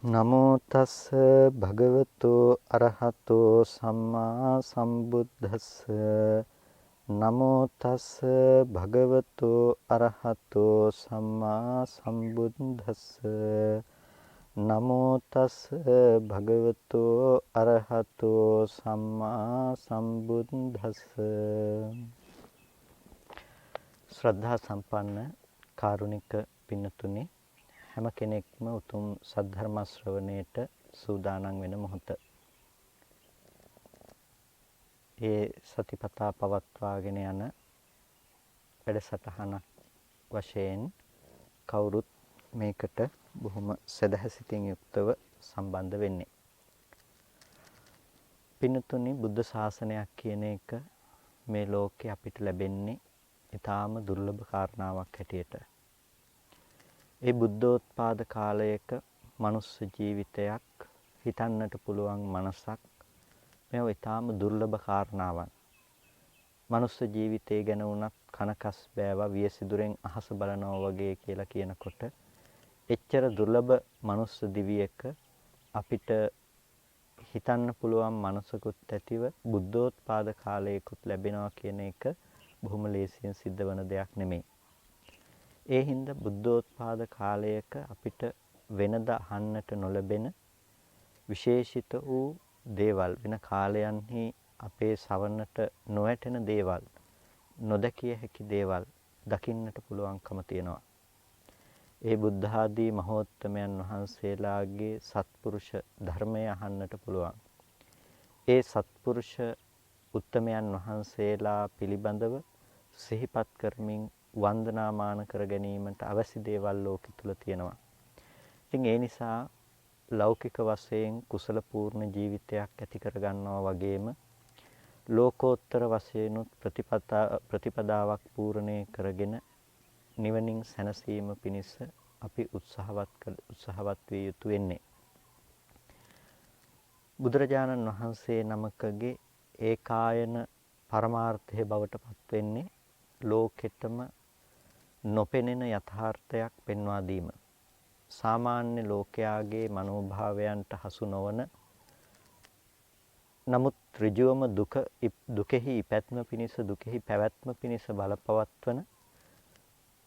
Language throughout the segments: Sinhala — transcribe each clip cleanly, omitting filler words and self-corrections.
නමෝ තස් භගවතෝ අරහතෝ සම්මා සම්බුද්දස්ස නමෝ තස් භගවතෝ අරහතෝ සම්මා සම්බුද්දස්ස නමෝ තස් භගවතෝ අරහතෝ සම්මා සම්බුද්දස්ස ශ්‍රද්ධා සම්පන්න කාරුණික පින්නතුනි හැම කෙනෙක්ම උතුම් සද්ධර්ම ශ්‍රවණයට සූදානම් වෙන මොහොත. ඒ සතිපතා පවත්වාගෙන යන වැඩසටහනක් වශයෙන් කවුරුත් මේකට බොහොම සදහසිතින් යුක්තව සම්බන්ධ වෙන්නේ. පින්නතුනි බුද්ධ ශාසනයක් කියන එක මේ ලෝකේ අපිට ලැබෙන්නේ ඊටාම දුර්ලභ කාරණාවක් හැටියට. ඒ බුද්ධෝත්පාද කාලයක මනුස්ස ජීවිතයක් හිතන්නට පුළුවන් මනසක් මේව ඊටාම දුර්ලභ කාරණාවක්. මනුස්ස ජීවිතය ගැන වුණත් කනකස් බෑවා වියසිදුරෙන් අහස බලනවා වගේ කියලා කියනකොට එච්චර දුර්ලභ මනුස්ස දිවියක අපිට හිතන්න පුළුවන් මනසකුත් ඇතිව බුද්ධෝත්පාද කාලයකුත් ලැබෙනවා කියන එක බොහොම ලේසියෙන් සිද්ධ වෙන දෙයක් නෙමෙයි. ඒ හින්දා බුද්ධෝත්පාද කාලයක අපිට වෙනද අහන්නට නොලැබෙන විශේෂිත වූ දේවල් වෙන කාලයන්හි අපේ සවන්නට නොවැටෙන දේවල් නොදකිය හැකි දේවල් දකින්නට පුළුවන්කම තියෙනවා. ඒ බුද්ධ ආදී මහෝත්තමයන් වහන්සේලාගේ සත්පුරුෂ ධර්මය අහන්නට පුළුවන්. ඒ සත්පුරුෂ උත්තමයන් වහන්සේලා පිළිබඳව සිහිපත් කරමින් වන්දනාමාන කර ගැනීමට අවශ්‍ය දේවල් ලෝකෙ තුල තියෙනවා. ඉතින් ඒ නිසා ලෞකික වශයෙන් කුසල පූර්ණ ජීවිතයක් ඇති කර ගන්නවා වගේම ලෝකෝත්තර වශයෙන් ප්‍රතිපදාවක් පූර්ණේ කරගෙන නිවනින් සැනසීම පිණිස අපි උත්සාහවත් විය යුතු වෙන්නේ. බුදුරජාණන් වහන්සේ නමකගේ ඒකායන පරමාර්ථය බවට පත් වෙන්නේ ලෝකෙටම නොපෙනෙන යථාර්ථයක් පෙන්වා දීම. සාමාන්‍ය ලෝකයාගේ මනෝභාවයන්ට හසු නොවන නමුත් ඍජුවම දුකෙහි ඉපැත්ම පිණිස දුකෙහි පැවැත්ම පිණිස බලපවත්වන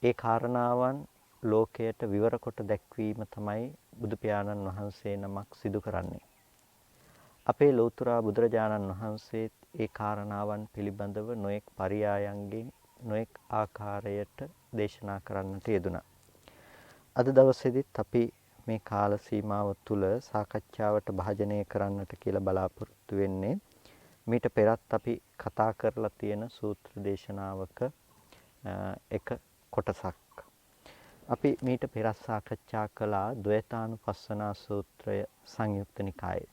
ඒ කාරණාවන් ලෝකයට විවර කොට දැක්වීම තමයි බුදු පියාණන් වහන්සේ නමක් සිදු කරන්නේ. අපේ ලෞතර බුදුරජාණන් වහන්සේ ඒ කාරණාවන් පිළිබඳව නොඑක් පරියායන්ගෙන් නොඑක් ආකාරයට දේශනා කරන්නට යෙදුණා. අද දවසේදීත් අපි මේ කාල සීමාව තුළ සාකච්ඡාවට භාජනය කරන්නට කියලා බලාපොරොත්තු වෙන්නේ මීට පෙරත් අපි කතා කරලා තියෙන සූත්‍ර දේශනාවක එක කොටසක්. අපි මීට පෙර සාකච්ඡා කළා ද්වේතානුපස්සනා සූත්‍රය සංයුත්ත නිකායේ.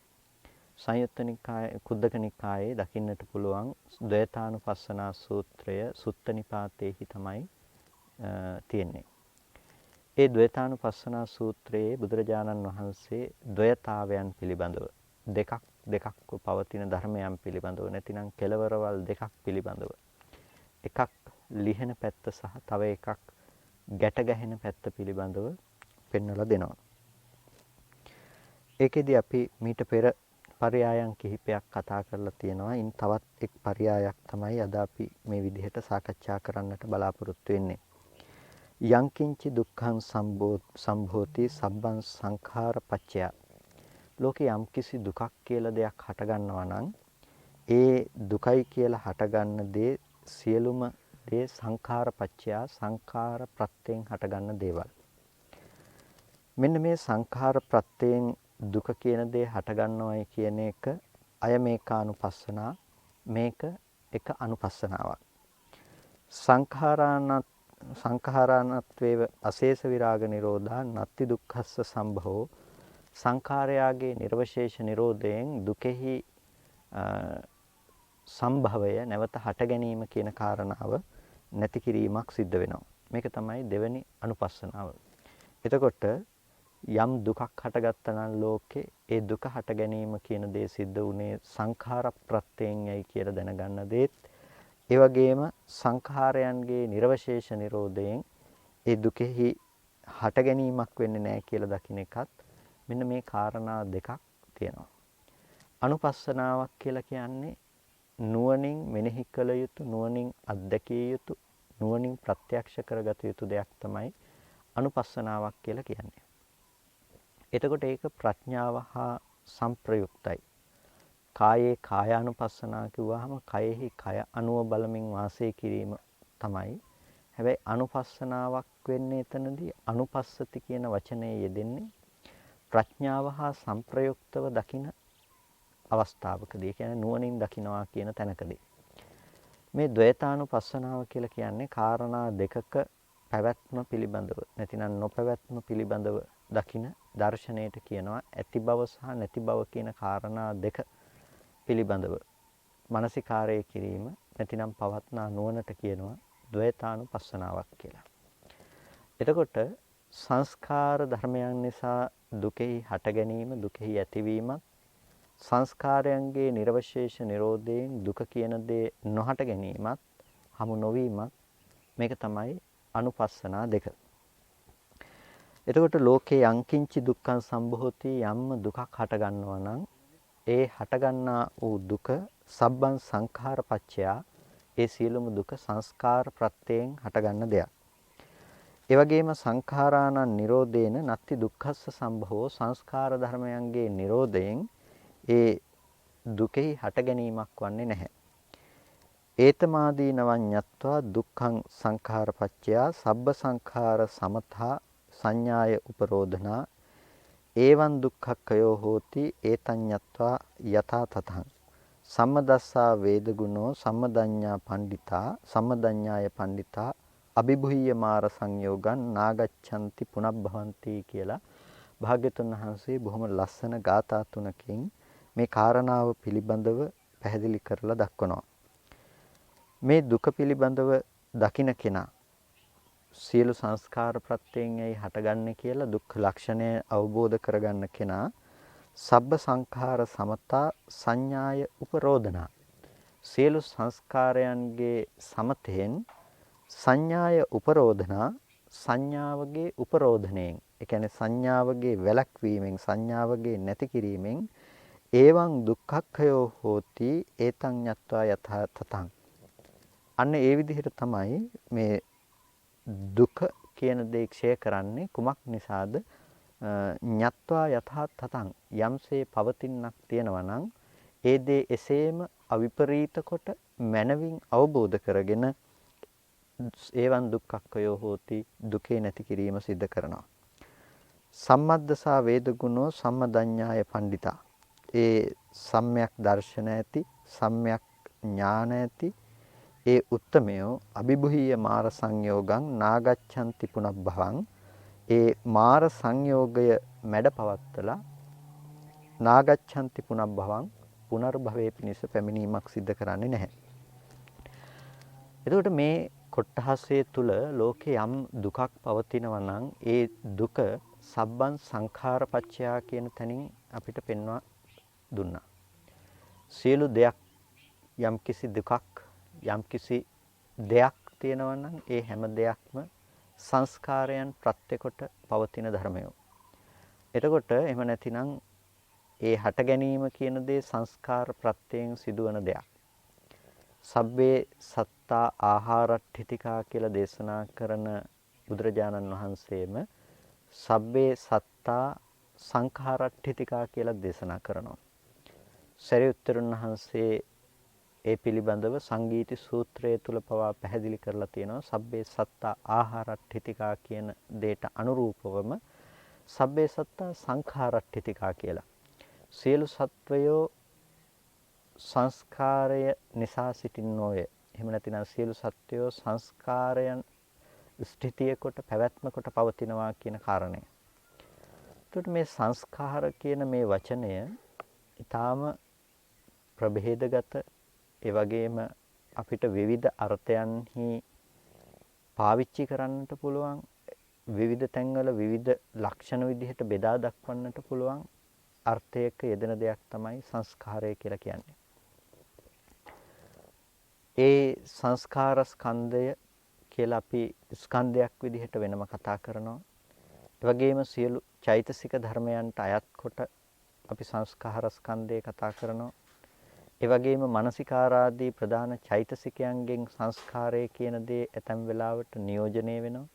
සංයුත්ත නිකායේ කුද්දක නිකායේ දකින්නට පුළුවන් ද්වේතානුපස්සනා සූත්‍රය සුත්ත නිපාතේහි තමයි තියෙන්නේ. ඒ ද්වේතානුපස්සනා සූත්‍රයේ බුදුරජාණන් වහන්සේ ද්වයතාවයන් පිළිබඳව දෙකක් පවතින ධර්මයන් පිළිබඳව නැතිනම් කෙලවරවල් දෙකක් පිළිබඳව එකක් ලිහෙන පැත්ත සහ තව එකක් ගැට ගැහෙන පැත්ත පිළිබඳව පෙන්වලා දෙනවා. ඒකෙදි අපි මීට පෙර පරයයන් කිහිපයක් කතා කරලා තියෙනවා. ඉන් තවත් එක් පරයයක් තමයි අද අපි මේ විදිහට සාකච්ඡා කරන්නට බලාපොරොත්තු වෙන්නේ. යංකින්චි දුක්ඛං සම්භෝති සබ්බං සංඛාර පච්චය. ලෝකේ යම්කිසි දුකක් කියලා දෙයක් හටගන්නවා නම් ඒ දුකයි කියලා හටගන්න දේ සියලුම දේ සංඛාර පච්චය සංඛාර ප්‍රත්‍යයෙන් හටගන්න දේවල්. මෙන්න මේ සංඛාර ප්‍රත්‍යයෙන් දුක කියන දේ හටගන්නවයි කියන එක අයමේකානුපස්සනා මේක එක අනුපස්සනාවක්. සංඛාරානත්වේව අශේෂ විරාග නිරෝධා නත්ති දුක්ඛස්ස සම්භවෝ සංඛාරයාගේ නිර්වශේෂ නිරෝධයෙන් දුකෙහි සම්භවය නැවත හට ගැනීම කියන කාරණාව නැති කිරීමක් සිද්ධ වෙනවා. මේක තමයි දෙවෙනි අනුපස්සනාව. එතකොට යම් දුකක් හටගත්තා නම් ලෝකේ ඒ දුක හට ගැනීම කියන දේ සිද්ධ වුණේ සංඛාර ප්‍රත්‍යයෙන් යයි කියලා දැනගන්න දේත් ඒ වගේම සංඛාරයන්ගේ නිර්වශේෂ නිරෝධයෙන් ඒ දුකෙහි හට ගැනීමක් වෙන්නේ නැහැ කියලා දකින්න එකත් මෙන්න මේ කාරණා දෙකක් තියෙනවා. අනුපස්සනාවක් කියලා කියන්නේ නුවණින් මෙනෙහි කළ යුතු, නුවණින් අත්දැකිය යුතු, නුවණින් ප්‍රත්‍යක්ෂ කරගත යුතු දෙයක් තමයි අනුපස්සනාවක් කියලා කියන්නේ. එතකොට ඒක ප්‍රඥාව හා සංප්‍රයුක්තයි. කායේ කායානුපස්සනා කිව්වහම කයෙහි කය අනුව බලමින් වාසය කිරීම තමයි. හැබැයි අනුපස්සනාවක් වෙන්නේ එතනදී අනුපස්සති කියන වචනේ යෙදෙන්නේ ප්‍රඥාව හා සංප්‍රයුක්තව දකින අවස්ථාවකදී. ඒ කියන්නේ නුවණින් දකිනවා කියන තැනකදී. මේ ද්වේතානුපස්සනාව කියලා කියන්නේ කාරණා දෙකක පැවැත්ම පිළිබඳව නැතිනම් නොපැවැත්ම පිළිබඳව දකින දර්ශනයට කියනවා ඇති බව සහ නැති බව කියන කාරණා දෙක පිළිබඳව මානසිකාරය කිරීම නැතිනම් පවත්නා නුවණට කියනවා ද්වේතානුපස්සනාවක් කියලා. එතකොට සංස්කාර ධර්මයන් නිසා දුකෙහි හට ගැනීම, දුකෙහි ඇතිවීමත් සංස්කාරයන්ගේ නිර්වශේෂ නිරෝධයෙන් දුක කියන දේ නොහට ගැනීමත් හමු නොවීමත් මේක තමයි අනුපස්සනා දෙක. එතකොට ලෝකේ යංකින්චි දුක්ඛං සම්භවති යම්ම දුකක් හට ගන්නවා නම් ඒ හටගන්නා වූ දුක සබ්බං සංඛාරපච්චයා ඒ සියලුම දුක සංස්කාර ප්‍රත්‍යයෙන් හටගන්න දෙයක්. ඒ වගේම සංඛාරාණං නිරෝධේන නත්ති දුක්ඛස්ස සම්භවෝ සංස්කාර ධර්මයන්ගේ නිරෝධයෙන් ඒ දුකෙහි හට ගැනීමක් වන්නේ නැහැ. ඒතමාදීනවං ඤත්වා දුක්ඛං සංඛාරපච්චයා සබ්බ සංඛාර සමතා සංඥාය උපරෝධනා ඒවං දුක්ඛක්ඛයෝ හෝති ඒතඤ්ඤත්වා යථා තතං සම්මදස්සා වේදගුණෝ සම්මදඤ්ඤා පණ්ඩිතා සම්මදඤ්ඤාය පණ්ඩිතා අභිභුය්‍ය මාර සංයෝගං නාගච්ඡanti පුනබ්භවಂತಿ කියලා භාග්‍යතුන් වහන්සේ බොහොම ලස්සන ගාථා තුනකින් මේ කාරණාව පිළිබඳව පැහැදිලි කරලා දක්වනවා. මේ දුක පිළිබඳව දකින කෙනා සියලු සංස්කාර ප්‍රත්‍යයෙන් ඇයි හටගන්නේ කියලා දුක්ඛ ලක්ෂණය අවබෝධ කරගන්න කෙනා සබ්බ සංඛාර සමතා සංඥාය උපරෝධනා සියලු සංස්කාරයන්ගේ සමතෙන් සංඥාය උපරෝධනා සංඥාවගේ උපරෝධණයෙන් ඒ කියන්නේ සංඥාවගේ වැළැක්වීමෙන් සංඥාවගේ නැති කිරීමෙන් ඒවං දුක්ඛක්ඛයෝ හෝති ඒතං ඤත්වා යථා තතං අන්න ඒ විදිහට තමයි මේ දුක කියන දේ ක්ෂය කරන්නේ කුමක් නිසාද ඤත්වා යථා තතං යම්සේ පවතිනක් තියෙනවා නම් ඒ දේ එසේම අවිපරීත කොට මනවින් අවබෝධ කරගෙන ඒවන් දුක්ඛක්ඛයෝ හෝති දුකේ නැති කිරීම සිද්ධ කරනවා. සම්මද්දසා වේදගුණෝ සම්මදඤ්ඤාය පණ්ඩිතා ඒ සම්‍යක් දර්ශන ඇති සම්‍යක් ඥාන ඇති ඒ උත්තමයෝ අභිභුය්‍ය මාර සංයෝගං නාගච්ඡanti පුනබ්භවං ඒ මාර සංයෝගය මැඩපවත්තලා නාගච්ඡanti පුනබ්භවං පුනර්භවයේ පිණිස පැමිණීමක් සිද්ධ කරන්නේ නැහැ. එතකොට මේ කොට්ටහසේ තුල ලෝකේ යම් දුකක් පවතිනවා නම් ඒ දුක සබ්බං සංඛාරපච්චයා කියන තැනින් අපිට පෙන්වා දුන්නා. සියලු දෙයක් යම්කිසි දුකක් යම්කිසි දෙයක් තියෙනවා නම් ඒ හැම දෙයක්ම සංස්කාරයන් ප්‍රත්‍ය කොට පවතින ධර්මය. එතකොට එහෙම නැතිනම් ඒ හට ගැනීම කියන දේ සංස්කාර ප්‍රත්‍යයෙන් සිදුවන දෙයක්. සබ්බේ සත්තා ආහාරට්ඨිතිකා කියලා දේශනා කරන බුදුරජාණන් වහන්සේම සබ්බේ සත්තා සංඛාරට්ඨිතිකා කියලා දේශනා කරනවා. සරියුත්තරුන් වහන්සේ ඒ පිළිබඳව සංගීති සූත්‍රය තුල පවා පැහැදිලි කරලා තියෙනවා සබ්බේ සත්තා ආහාරට්ඨිතිකා කියන දෙයට අනුරූපවම සබ්බේ සත්තා සංඛාරට්ඨිතිකා කියලා. සියලු සත්වයෝ සංස්කාරය නිසා සිටින්නෝය. එහෙම නැතිනම් සියලු සත්වයෝ සංස්කාරයන් ස්ථිතිය කොට පැවැත්ම කොට පවතිනවා කියන කාරණය. එතකොට මේ සංස්කාර කියන මේ වචනය ඊටාම ප්‍රභේදගත ඒ වගේම අපිට විවිධ අර්ථයන්හි පාවිච්චි කරන්නට පුළුවන් විවිධ තැන්වල විවිධ ලක්ෂණ විදිහට බෙදා දක්වන්නට පුළුවන් අර්ථයක යෙදෙන දෙයක් තමයි සංස්කාරය කියලා කියන්නේ. ඒ සංස්කාර ස්කන්ධය කියලා අපි ස්කන්ධයක් විදිහට වෙනම කතා කරනවා. ඒ වගේම සියලු චෛතසික ධර්මයන්ට අයත් කොට අපි සංස්කාර ස්කන්ධය කතා කරනවා. ඒ වගේම මානසිකාරාදී ප්‍රධාන චෛතසිකයන්ගෙන් සංස්කාරය කියන දේ ඇතැම් වෙලාවට නියෝජනය වෙනවා.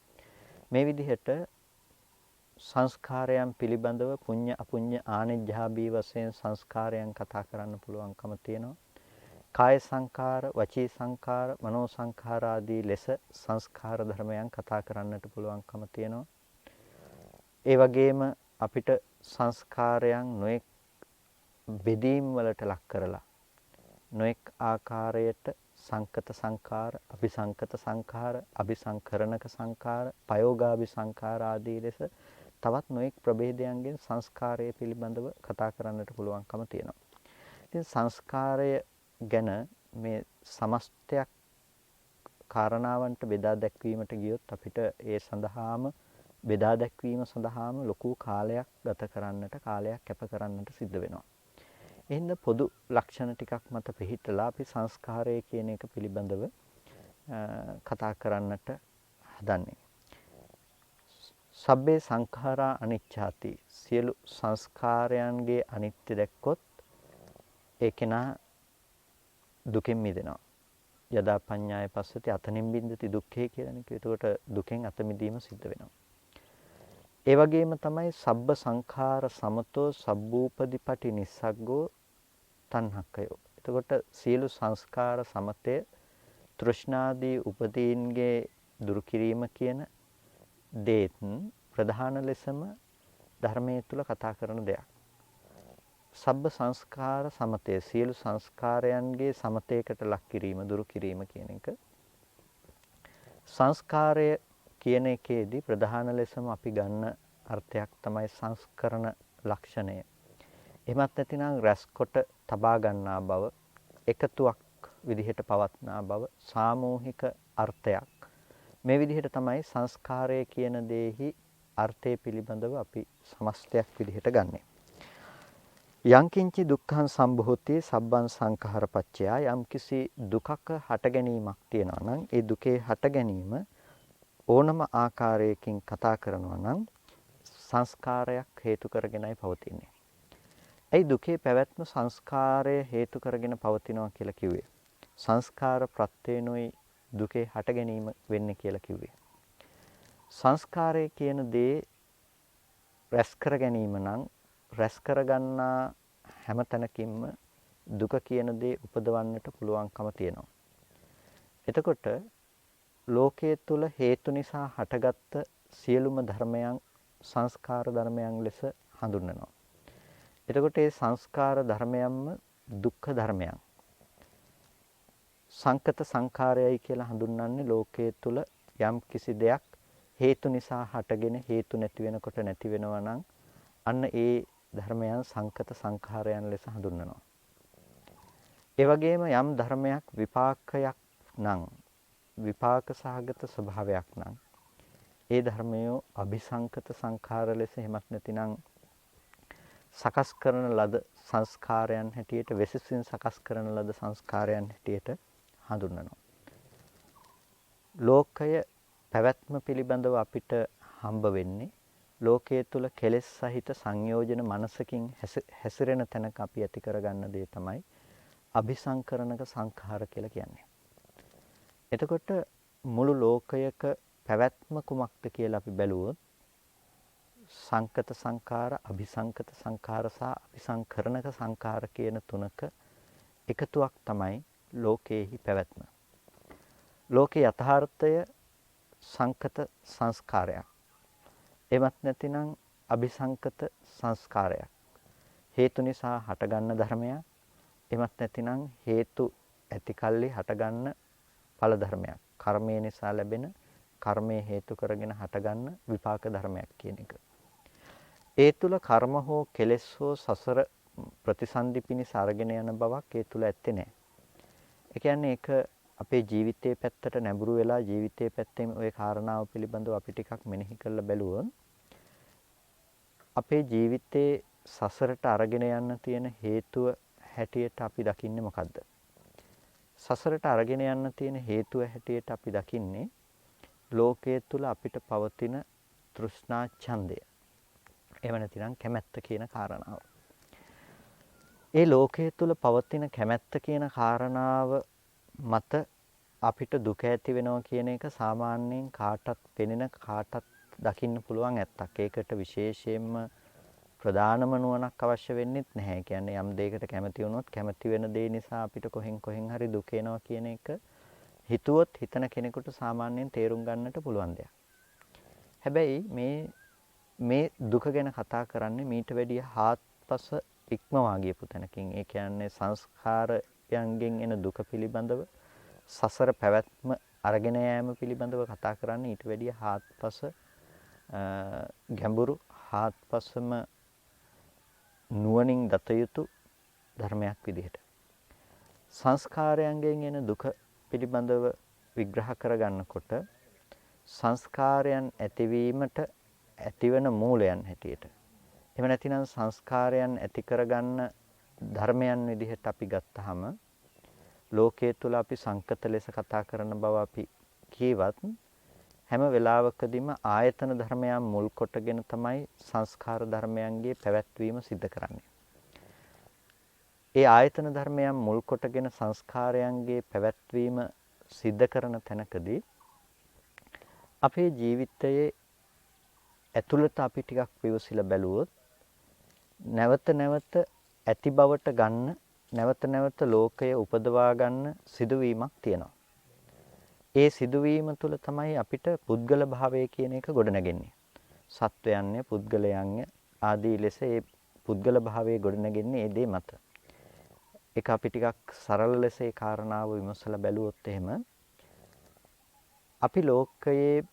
මේ විදිහට සංස්කාරයන් පිළිබඳව පුඤ්ඤ අපුඤ්ඤ ආනිජ්ජාභී වශයෙන් සංස්කාරයන් කතා කරන්න පුළුවන්කම තියෙනවා. කාය සංකාර, වචී සංකාර, මනෝ සංකාර ආදී ලෙස සංස්කාර ධර්මයන් කතා කරන්නට පුළුවන්කම තියෙනවා. ඒ වගේම අපිට සංස්කාරයන් නොඑක් බෙදීම් වලට ලක් කරලා නොඑක් ආකාරයට සංකත සංකාර, අபிසංකත සංකාර, අபிසංකරණක සංකාර, පයෝගාභි සංකාර ආදී ලෙස තවත් නොඑක් ප්‍රභේදයන්ගෙන් සංස්කාරය පිළිබඳව කතා කරන්නට පුළුවන්කම තියෙනවා. ඉතින් සංස්කාරය ගැන මේ සමස්තයක් කාරණාවන්ට බෙදා දැක්වීමට ගියොත් අපිට ඒ සඳහාම බෙදා දැක්වීම සඳහාම ලොකු කාලයක් ගත කරන්නට, කාලයක් කැප කරන්නට සිද්ධ වෙනවා. එහෙනම් පොදු ලක්ෂණ ටිකක් මත පිහිටලා අපි සංස්කාරය කියන එක පිළිබඳව කතා කරන්නට හදන්නේ. සබ්බේ සංඛාරා අනිච්චාති. සියලු සංස්කාරයන්ගේ අනිත්‍ය දැක්කොත් ඒ කෙනා දුකෙන් මිදෙනවා. යදා පඤ්ඤාය පස්සති අතනින් බින්දති දුක්ඛේ කියලානේ. ඒකට දුකෙන් අත මිදීම සිද්ධ වෙනවා. ඒ වගේම තමයි සබ්බ සංඛාර සමතෝ සබ්බූපදීපටි නිස්සග්ගෝ තණ්හක්කයෝ. එතකොට සියලු සංස්කාර සමතය තෘෂ්ණාදී උපදීන්ගේ දුරු කිරීම කියන දේත් ප්‍රධාන ලෙසම ධර්මයේ තුල කතා කරන දෙයක්. සබ්බ සංස්කාර සමතය සියලු සංස්කාරයන්ගේ සමතයකට ලක් කිරීම, දුරු කිරීම කියන එක. සංස්කාරය කියන එකේදී ප්‍රධාන ලෙසම අපි ගන්න අර්ථයක් තමයි සංස්කරණ ලක්ෂණය. එහෙමත් නැතිනම් රැස්කොට තබා ගන්නා බව, එකතුවක් විදිහට පවත්නා බව, සාමූහික අර්ථයක්. මේ විදිහට තමයි සංස්කාරය කියන දෙෙහි අර්ථය පිළිබඳව අපි සමස්තයක් විදිහට ගන්නෙ. යංකින්චි දුක්ඛං සම්භූති සබ්බං සංඛාරපච්චය. යම්කිසි දුකක හට ගැනීමක් තියෙනවා නම් ඒ දුකේ හට ගැනීම ඕනම ආකාරයකින් කතා කරනවා නම් සංස්කාරයක් හේතු කරගෙනයි පවතින්නේ. ඒ දුකේ පැවැත්ම සංස්කාරය හේතු කරගෙන පවතිනවා කියලා කිව්වේ. සංස්කාර ප්‍රත්‍යේනොයි දුකේ හට ගැනීම වෙන්නේ කියලා කිව්වේ. සංස්කාරය කියන දේ රැස් කර ගැනීම නම් රැස් කරගන්නා හැම තැනකින්ම දුක කියන දේ උපදවන්නට පුළුවන්කම තියෙනවා. එතකොට ලෝකයේ තුල හේතු නිසා හටගත්ත සියලුම ධර්මයන් සංස්කාර ධර්මයන් ලෙස හඳුන්වනවා. එතකොට මේ සංස්කාර ධර්මයන්ම දුක්ඛ ධර්මයන්. සංකත සංඛාරයයි කියලා හඳුන්වන්නේ ලෝකයේ තුල යම් කිසි දෙයක් හේතු නිසා හටගෙන හේතු නැති වෙනකොට නැති වෙනවා නම් අන්න ඒ ධර්මයන් සංකත සංඛාරයන් ලෙස හඳුන්වනවා. ඒ වගේම යම් ධර්මයක් විපාකයක් නම් විපාක සහගත ස්වභාවයක් නම් ඒ ධර්මය අபிසංකත සංඛාර ලෙස එහෙමත් නැතිනම් සකස් කරන ලද සංස්කාරයන් හැටියට වෙසසින් සකස් කරන ලද සංස්කාරයන් හැටියට හඳුන්වනවා. ලෝකය පැවැත්ම පිළිබඳව අපිට හම්බ වෙන්නේ ලෝකයේ තුල කෙලෙස් සහිත සංයෝජන මනසකින් හැසිරෙන තැනක අපි ඇති කරගන්න දේ තමයි අபிසංකරණක සංඛාර කියලා කියන්නේ. එතකොට මුළු ලෝකයක පැවැත්ම කුමක්ද කියලා අපි බැලුවොත් සංකත සංඛාර, අபிසංකත සංඛාර සහ අபிසංකරණක සංඛාර කියන තුනක එකතුවක් තමයි ලෝකයේහි පැවැත්ම. ලෝකේ යථාර්ථය සංකත සංස්කාරයක්. එමත් නැතිනම් අபிසංකත සංස්කාරයක්. හේතු නිසා හටගන්න ධර්මයක්. එමත් නැතිනම් හේතු ඇතිකල්ලි හටගන්න ඵල ධර්මයක්. කර්මය නිසා ලැබෙන කර්මයේ හේතු කරගෙන හටගන්න විපාක ධර්මයක් කියන එක. ඒ තුල කර්ම හෝ කෙලෙස් හෝ සසර ප්‍රතිසන්දි පිණිස අරගෙන යන බවක් ඒ තුල ඇත්තේ නැහැ. ඒ කියන්නේ ඒක අපේ ජීවිතයේ පැත්තට නැඹුරු වෙලා ජීවිතයේ පැත්තෙන් ওই කාරණාව පිළිබඳව අපි ටිකක් මෙනෙහි කරලා බැලුවොත් අපේ ජීවිතයේ සසරට අරගෙන යන්න තියෙන හේතුව හැටියට අපි දකින්නේ මොකද්ද? සසරට අරගෙන යන්න තියෙන හේතුව හැටියට අපි දකින්නේ ලෝකයේ තුල අපිට පවතින තෘෂ්ණා ඡන්දය. එහෙම නැතිනම් කැමැත්ත කියන කාරණාව. ඒ ලෝකයේ තුල පවතින කැමැත්ත කියන කාරණාව මත අපිට දුක ඇති වෙනවා කියන එක සාමාන්‍යයෙන් කාටත් පෙනෙන කාටත් දකින්න පුළුවන් ඇත්තක්. ඒකට විශේෂයෙන්ම ප්‍රධානම නුවණක් අවශ්‍ය වෙන්නේ නැහැ. කියන්නේ යම් දෙයකට කැමති වුණොත් කැමති වෙන දේ නිසා අපිට කොහෙන් හරි දුක එනවා කියන එක හිතුවොත් හිතන කෙනෙකුට සාමාන්‍යයෙන් තේරුම් ගන්නට පුළුවන් දෙයක්. හැබැයි මේ දුක ගැන කතා කරන්නේ මීට වැඩිය හාත්පස ඉක්මවා ගියපු තැනකින්. ඒ කියන්නේ සංස්කාරයන්ගෙන් එන දුක පිළිබඳව සසර පැවැත්ම අරගෙන යෑම පිළිබඳව කතා කරන්නේ ඊට වැඩිය හාත්පස ගැඹුරු හාත්පසම නුවණින් දත යුතු ධර්මයක් විදිහට. සංස්කාරයන්ගෙන් එන දුක පිළිබඳව විග්‍රහ කරගන්නකොට සංස්කාරයන් ඇතිවීමට ඇතිවන මූලයන් හැටියට. එහෙම නැතිනම් සංස්කාරයන් ඇති කරගන්න ධර්මයන් විදිහට අපි ගත්තාම ලෝකයේ තුල අපි සංකත ලෙස කතා කරන බව අපි කියවත් හැම වෙලාවකදීම ආයතන ධර්මයන් මුල් කොටගෙන තමයි සංස්කාර ධර්මයන්ගේ පැවැත්වීම සිද්ධ කරන්නේ. ඒ ආයතන ධර්මයන් මුල් කොටගෙන සංස්කාරයන්ගේ පැවැත්වීම සිද්ධ කරන තැනකදී අපේ ජීවිතයේ ඇතුළත අපි ටිකක් විවසිලා බැලුවොත් නැවත නැවත ඇති බවට ගන්න නැවත නැවත ලෝකය උපදවා ගන්න සිදුවීමක් තියෙනවා. ඒ සිදුවීම තුළ තමයි අපිට පුද්ගල භාවය කියන එක ගොඩනගන්නේ. සත්වයන්ය, පුද්ගලයන්ය ආදී ලෙස ඒ පුද්ගල භාවයේ ගොඩනගන්නේ ඒ දේ මත. ඒක අපි ටිකක් සරල ලෙස ඒ කාරණාව විමසලා බැලුවොත් එහෙම අපි ලෝකයේ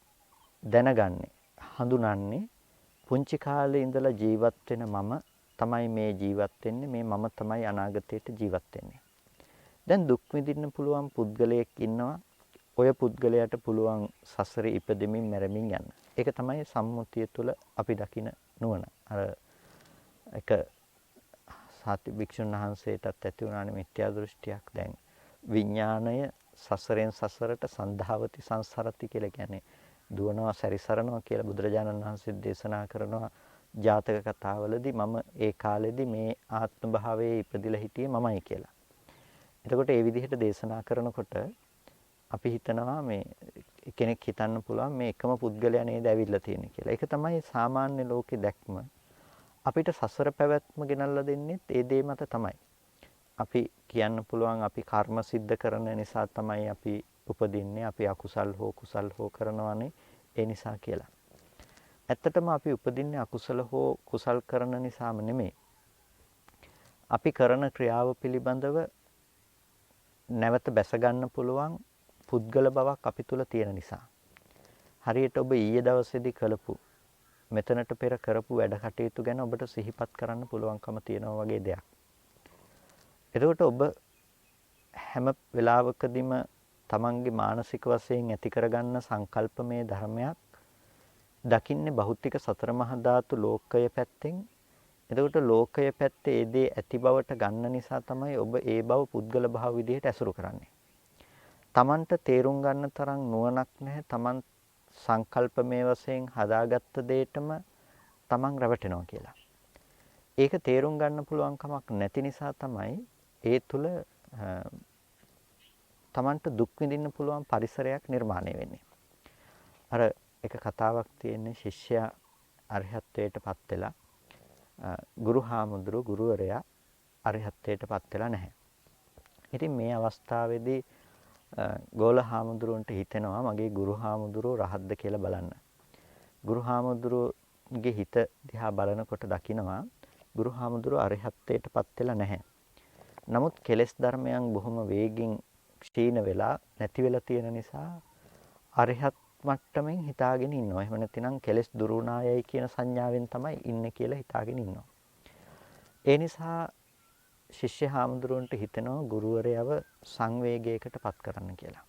දැනගන්නේ, හඳුනන්නේ පුංචි කාලේ ඉඳලා ජීවත් වෙන මම තමයි මේ ජීවත් වෙන්නේ, මේ මම තමයි අනාගතයට ජීවත් වෙන්නේ. දැන් දුක් විඳින්න පුළුවන් පුද්ගලයෙක් ඉන්නවා. ඔය පුද්ගලයාට පුළුවන් සසරේ ඉපදෙමින් මැරෙමින් යන්න. ඒක තමයි සම්මුතිය තුළ අපි දකින නුවණ. අර එක සාති භික්ෂුන් වහන්සේටත් ඇති වුණානේ මිත්‍යා දෘෂ්ටියක්. දැන් විඥාණය සසරෙන් සසරට සන්ධාවති සංසරති කියලා කියන්නේ දුවනවා සැරිසරනවා කියලා බුදුරජාණන් වහන්සේ දේශනා කරනවා ජාතක කතාවලදී මම ඒ කාලෙදී මේ ආත්ම භාවයේ ඉපදිලා හිටියේ මමයි කියලා. එතකොට ඒ විදිහට දේශනා කරනකොට අපි හිතනවා මේ කෙනෙක් හිතන්න පුළුවන් මේ එකම පුද්ගලයා නේද ඇවිල්ලා තියෙන්නේ කියලා. ඒක තමයි සාමාන්‍ය ලෝකේ දැක්ම. අපිට සසර පැවැත්ම ගෙනල්ලා දෙන්නේ ඒ දේ මත තමයි. අපි කියන්න පුළුවන් අපි කර්ම සිද්ධ කරන නිසා තමයි අපි උපදින්නේ. අපි අකුසල් හෝ කුසල් හෝ කරනවානේ ඒ නිසා කියලා. ඇත්තටම අපි උපදින්නේ අකුසල හෝ කුසල් කරන නිසාම නෙමෙයි. අපි කරන ක්‍රියාව පිළිබඳව නැවත බැස ගන්න පුළුවන් පුද්ගල බවක් අපි තුල තියෙන නිසා. හරියට ඔබ ඊයේ දවසේදී කළපු මෙතනට පෙර කරපු වැඩ කටයුතු ගැන ඔබට සිහිපත් කරන්න පුළුවන්කම තියෙනවා වගේ දෙයක්. එතකොට ඔබ හැම වෙලාවකදීම තමන්ගේ මානසික වශයෙන් ඇති කරගන්න සංකල්පමය ධර්මයක් දකින්නේ භෞතික සතර මහා ධාතු ලෝකය පැත්තෙන්. එතකොට ලෝකය පැත්තේ ඒ දේ ඇති බවට ගන්න නිසා තමයි ඔබ ඒ බව පුද්ගල භාව විදිහට ඇසුරු කරන්නේ. තමන්ට තේරුම් ගන්න තරම් නුවණක් නැහැ. තමන් සංකල්පමය වශයෙන් හදාගත්ත දෙයටම තමන් රැවටෙනවා කියලා. ඒක තේරුම් ගන්න පුළුවන් කමක් නැති නිසා තමයි ඒ තුල තමන්ට දුක් විඳින්න පුළුවන් පරිසරයක් නිර්මාණය වෙන්නේ. අර එක කතාවක් තියෙන්නේ ශිෂ්‍යයා අරිහත්ත්වයටපත් වෙලා ගුරුවරයා අරිහත්ත්වයටපත් වෙලා නැහැ. ඉතින් මේ අවස්ථාවේදී ගෝල හාමුදුරුවන්ට හිතෙනවා මගේ ගුරු හාමුදුරුවෝ රහත්ද කියලා බලන්න. ගුරු හාමුදුරුවෝගේ හිත දිහා බලනකොට දකිනවා ගුරු හාමුදුරුවෝ අරිහත්ත්වයටපත් වෙලා නැහැ. නමුත් කෙලෙස් ධර්මයන් බොහොම වේගින් ක්ෂීණ වෙලා නැති වෙලා තියෙන නිසා අරිහත් මට්ටමින් හිතාගෙන ඉන්නවා. එහෙම නැතිනම් කෙලෙස් දුරු වුණායයි කියන සංඥාවෙන් තමයි ඉන්නේ කියලා හිතාගෙන ඉන්නවා. ඒ නිසා ශිෂ්‍ය හාමුදුරුවන්ට හිතෙනවා ගුරුවරයව සංවේගයකට පත් කරන්න කියලා.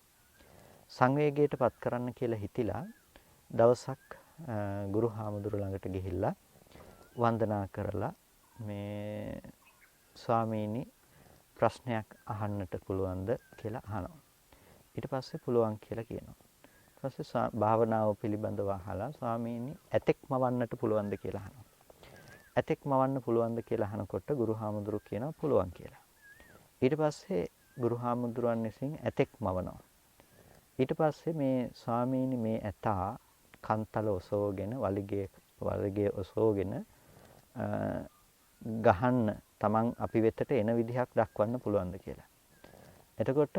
සංවේගයට පත් කරන්න කියලා හිතිලා දවසක් ගුරු හාමුදුරුව ළඟට ගිහිල්ලා වන්දනා කරලා මේ ස්වාමීනි ප්‍රශ්නයක් අහන්නට පුළුවන්ද කියලා අහනවා. ඊට පස්සේ පුළුවන් කියලා කියනවා. ඊට පස්සේ භාවනාව පිළිබඳව අහලා ස්වාමීනි ඇතෙක් මවන්නට පුළුවන්ද කියලා අහනවා. ඇතෙක් මවන්න පුළුවන්ද කියලා අහනකොට ගුරු හාමුදුරුවෝ කියනවා පුළුවන් කියලා. ඊට පස්සේ ගුරු හාමුදුරුවන් විසින් ඇතෙක් මවනවා. ඊට පස්සේ මේ ස්වාමීනි මේ ඇතා කන්තල ඔසවගෙන වලිගයේ ඔසවගෙන ගහන්න තමන් අපි වෙතට එන විදිහක් දක්වන්න පුළුවන්ද කියලා. එතකොට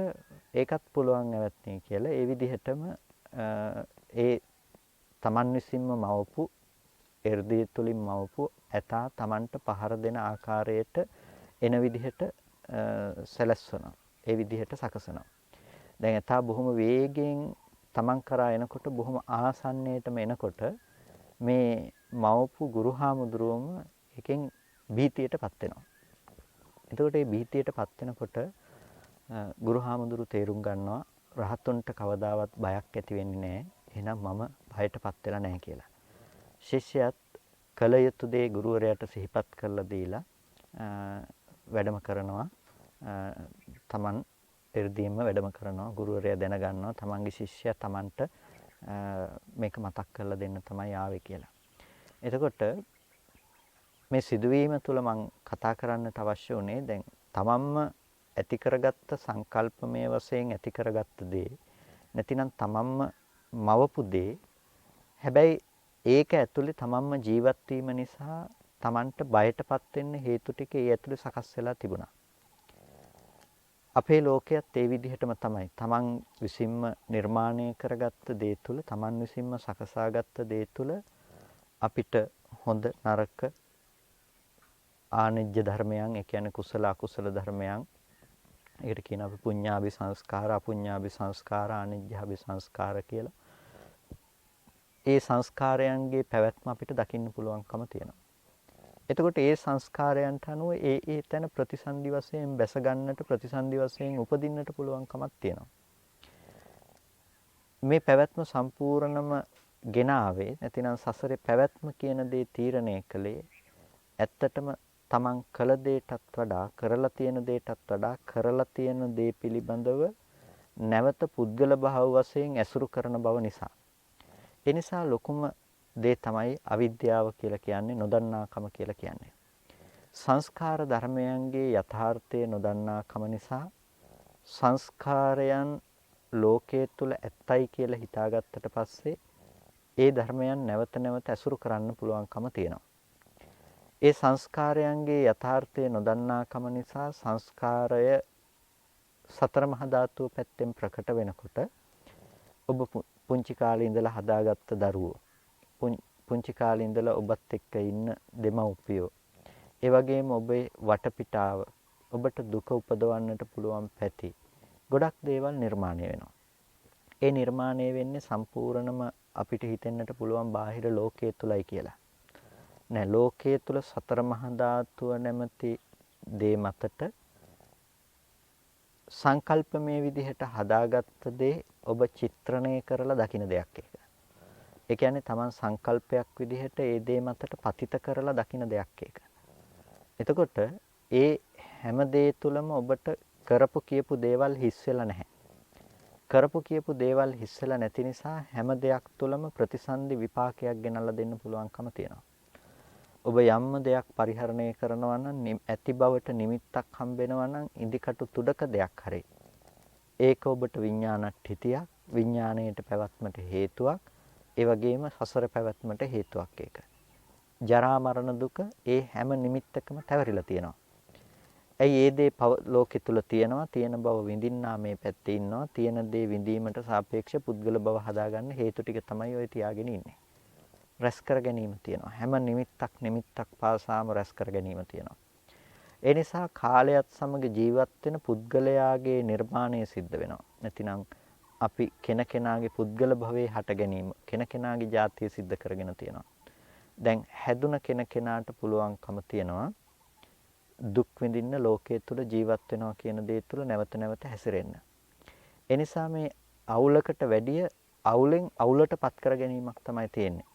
ඒකත් පුළුවන් නැවත්නේ කියලා ඒ විදිහටම ඒ තමන් විසින්ම මවපු එර්දිය තුලින් මවපු ඇතා තමන්ට පහර දෙන ආකාරයට එන විදිහට සැලැස්වනවා. ඒ විදිහට සකසනවා. දැන් ඇතා බොහොම වේගයෙන් තමන් කරා එනකොට බොහොම ආසන්නයටම එනකොට මේ මවපු ගුරුහාමුදුරුවම එකෙන් භීතියටපත් වෙනවා. එතකොට මේ භීතියටපත් වෙනකොට ගුරුහාමුදුරු තේරුම් ගන්නවා රහතුන්ට කවදාවත් බයක් ඇති වෙන්නේ නැහැ. එහෙනම් මම භයටපත් වෙලා නැහැ කියලා. ශිෂ්‍යයත් කල යුතු දේ ගුරුවරයාට සිහිපත් කරලා දීලා වැඩම කරනවා. තමන් එර්දීම වැඩම කරනවා. ගුරුවරයා දැනගන්නවා තමන්ගේ ශිෂ්‍යයා තමන්ට මේක මතක් කරලා දෙන්න තමයි ආවේ කියලා. එතකොට මේ සිදුවීම තුළ මම කතා කරන්නට අවශ්‍ය වුණේ දැන් තමන්ම ඇති කරගත්ත සංකල්පමය වශයෙන් ඇති කරගත්ත දේ නැතිනම් තමන්ම මවපු දේ හැබැයි ඒක ඇතුලේ තමන්ම ජීවත් වීම නිසා තමන්ට බයටපත් වෙන්න හේතු ටික ඒ ඇතුලේ සකස් වෙලා තිබුණා. අපේ ලෝකයේත් ඒ විදිහටම තමයි. තමන් විසින්ම නිර්මාණය කරගත්ත දේ තුල තමන් විසින්ම සකසාගත්ත දේ තුල අපිට හොඳ නරක ආනිජ්‍ය ධර්මයන් ඒ කියන්නේ කුසල අකුසල ධර්මයන් ඒකට කියන අපි පුඤ්ඤාභි සංස්කාර අපුඤ්ඤාභි සංස්කාර ආනිජ්ජාභි සංස්කාර කියලා. ඒ සංස්කාරයන්ගේ පැවැත්ම අපිට දකින්න පුළුවන්කම තියෙනවා. එතකොට ඒ සංස්කාරයන්ට අනුව ඒ තැන ප්‍රතිසන්දි වශයෙන් බැස ගන්නට ප්‍රතිසන්දි වශයෙන් උපදින්නට පුළුවන්කමක් තියෙනවා. මේ පැවැත්ම සම්පූර්ණම ගෙන ආවේ නැතිනම් සසරේ පැවැත්ම කියන දේ තීරණය කළේ ඇත්තටම තමන් කළ දේටත් වඩා කරලා තියෙන දේටත් වඩා කරලා තියෙන දේ පිළිබඳව නැවත පුද්ගල භාව වශයෙන් ඇසුරු කරන බව නිසා. ඒ නිසා ලොකුම දේ තමයි අවිද්‍යාව කියලා කියන්නේ නොදන්නාකම කියලා කියන්නේ. සංස්කාර ධර්මයන්ගේ යථාර්ථය නොදන්නාකම නිසා සංස්කාරයන් ලෝකයේ තුල ඇත්තයි කියලා හිතාගත්තට පස්සේ ඒ ධර්මයන් නැවත නැවත ඇසුරු කරන්න පුළුවන්කම තියෙනවා. ඒ සංස්කාරයන්ගේ යථාර්ථය නොදන්නාකම නිසා සංස්කාරය සතර මහා ධාතුව පැත්තෙන් ප්‍රකට වෙනකොට ඔබ පුංචි කාලේ ඉඳලා හදාගත්ත දරුවෝ පුංචි කාලේ ඉඳලා ඔබත් එක්ක ඉන්න දෙමව්පියෝ ඒ වගේම ඔබේ වටපිටාව ඔබට දුක උපදවන්නට පුළුවන් පැති ගොඩක් දේවල් නිර්මාණය වෙනවා. ඒ නිර්මාණය වෙන්නේ සම්පූර්ණම අපිට හිතෙන්නට පුළුවන් බාහිර ලෝකයේ තුලයි කියලා. නෑ ලෝකයේ තුල සතර මහා ධාතුව නැමැති දේ මතට සංකල්පමය විදිහට හදාගත්ත දේ ඔබ චිත්‍රණය කරලා දකින දෙයක් ඒක. ඒ කියන්නේ Taman සංකල්පයක් විදිහට ඒ දේ මතට පතිත කරලා දකින දෙයක් ඒක. එතකොට ඒ හැම දේ තුලම ඔබට කරපු කියපු දේවල් හිස් වෙලා නැහැ. කරපු කියපු දේවල් හිස් වෙලා නැති නිසා හැම දෙයක් තුලම ප්‍රතිසන්දි විපාකයක් ගෙනල්ලා දෙන්න පුළුවන්කම තියෙනවා. ඔබ යම්ම දෙයක් පරිහරණය කරනවා නම් ඇති බවට නිමිත්තක් හම්බෙනවා නම් ඉදිකටු තුඩක දෙයක් හරි. ඒක ඔබට විඥානට්ඨිතියක්, විඥාණයට පැවැත්මට හේතුවක්, ඒ වගේම සසර පැවැත්මට හේතුවක් ඒක. ජරා මරණ දුක ඒ හැම නිමිත්තකම තැවරිලා තියෙනවා. ඇයි ඒ දේ ලෝකෙ තුල තියෙනවා, තියෙන බව විඳින්නා මේ පැත්තේ ඉන්නවා, තියෙන දේ විඳීමට සාපේක්ෂ පුද්ගල බව හදාගන්න හේතු ටික තමයි ඔය තියාගෙන ඉන්නේ. රැස් කර ගැනීම තියෙනවා. හැම නිමිත්තක් පාසාම රැස් කර ගැනීම තියෙනවා. ඒ නිසා කාලයත් සමග ජීවත් වෙන පුද්ගලයාගේ නිර්මාණය සිද්ධ වෙනවා. නැතිනම් අපි කෙනකෙනාගේ පුද්ගල භවයේ හට ගැනීම කෙනකෙනාගේ ජාතිය සිද්ධ කරගෙන තියෙනවා. දැන් හැදුන කෙනකෙනාට පුළුවන්කම තියෙනවා දුක් විඳින්න ලෝකයේ තුල ජීවත් වෙනවා කියන දේ තුල නැවත නැවත හැසිරෙන්න. ඒ නිසා මේ අවුලකට වැඩිය අවුලෙන් අවුලටපත් කර ගැනීමක් තමයි තියෙන්නේ.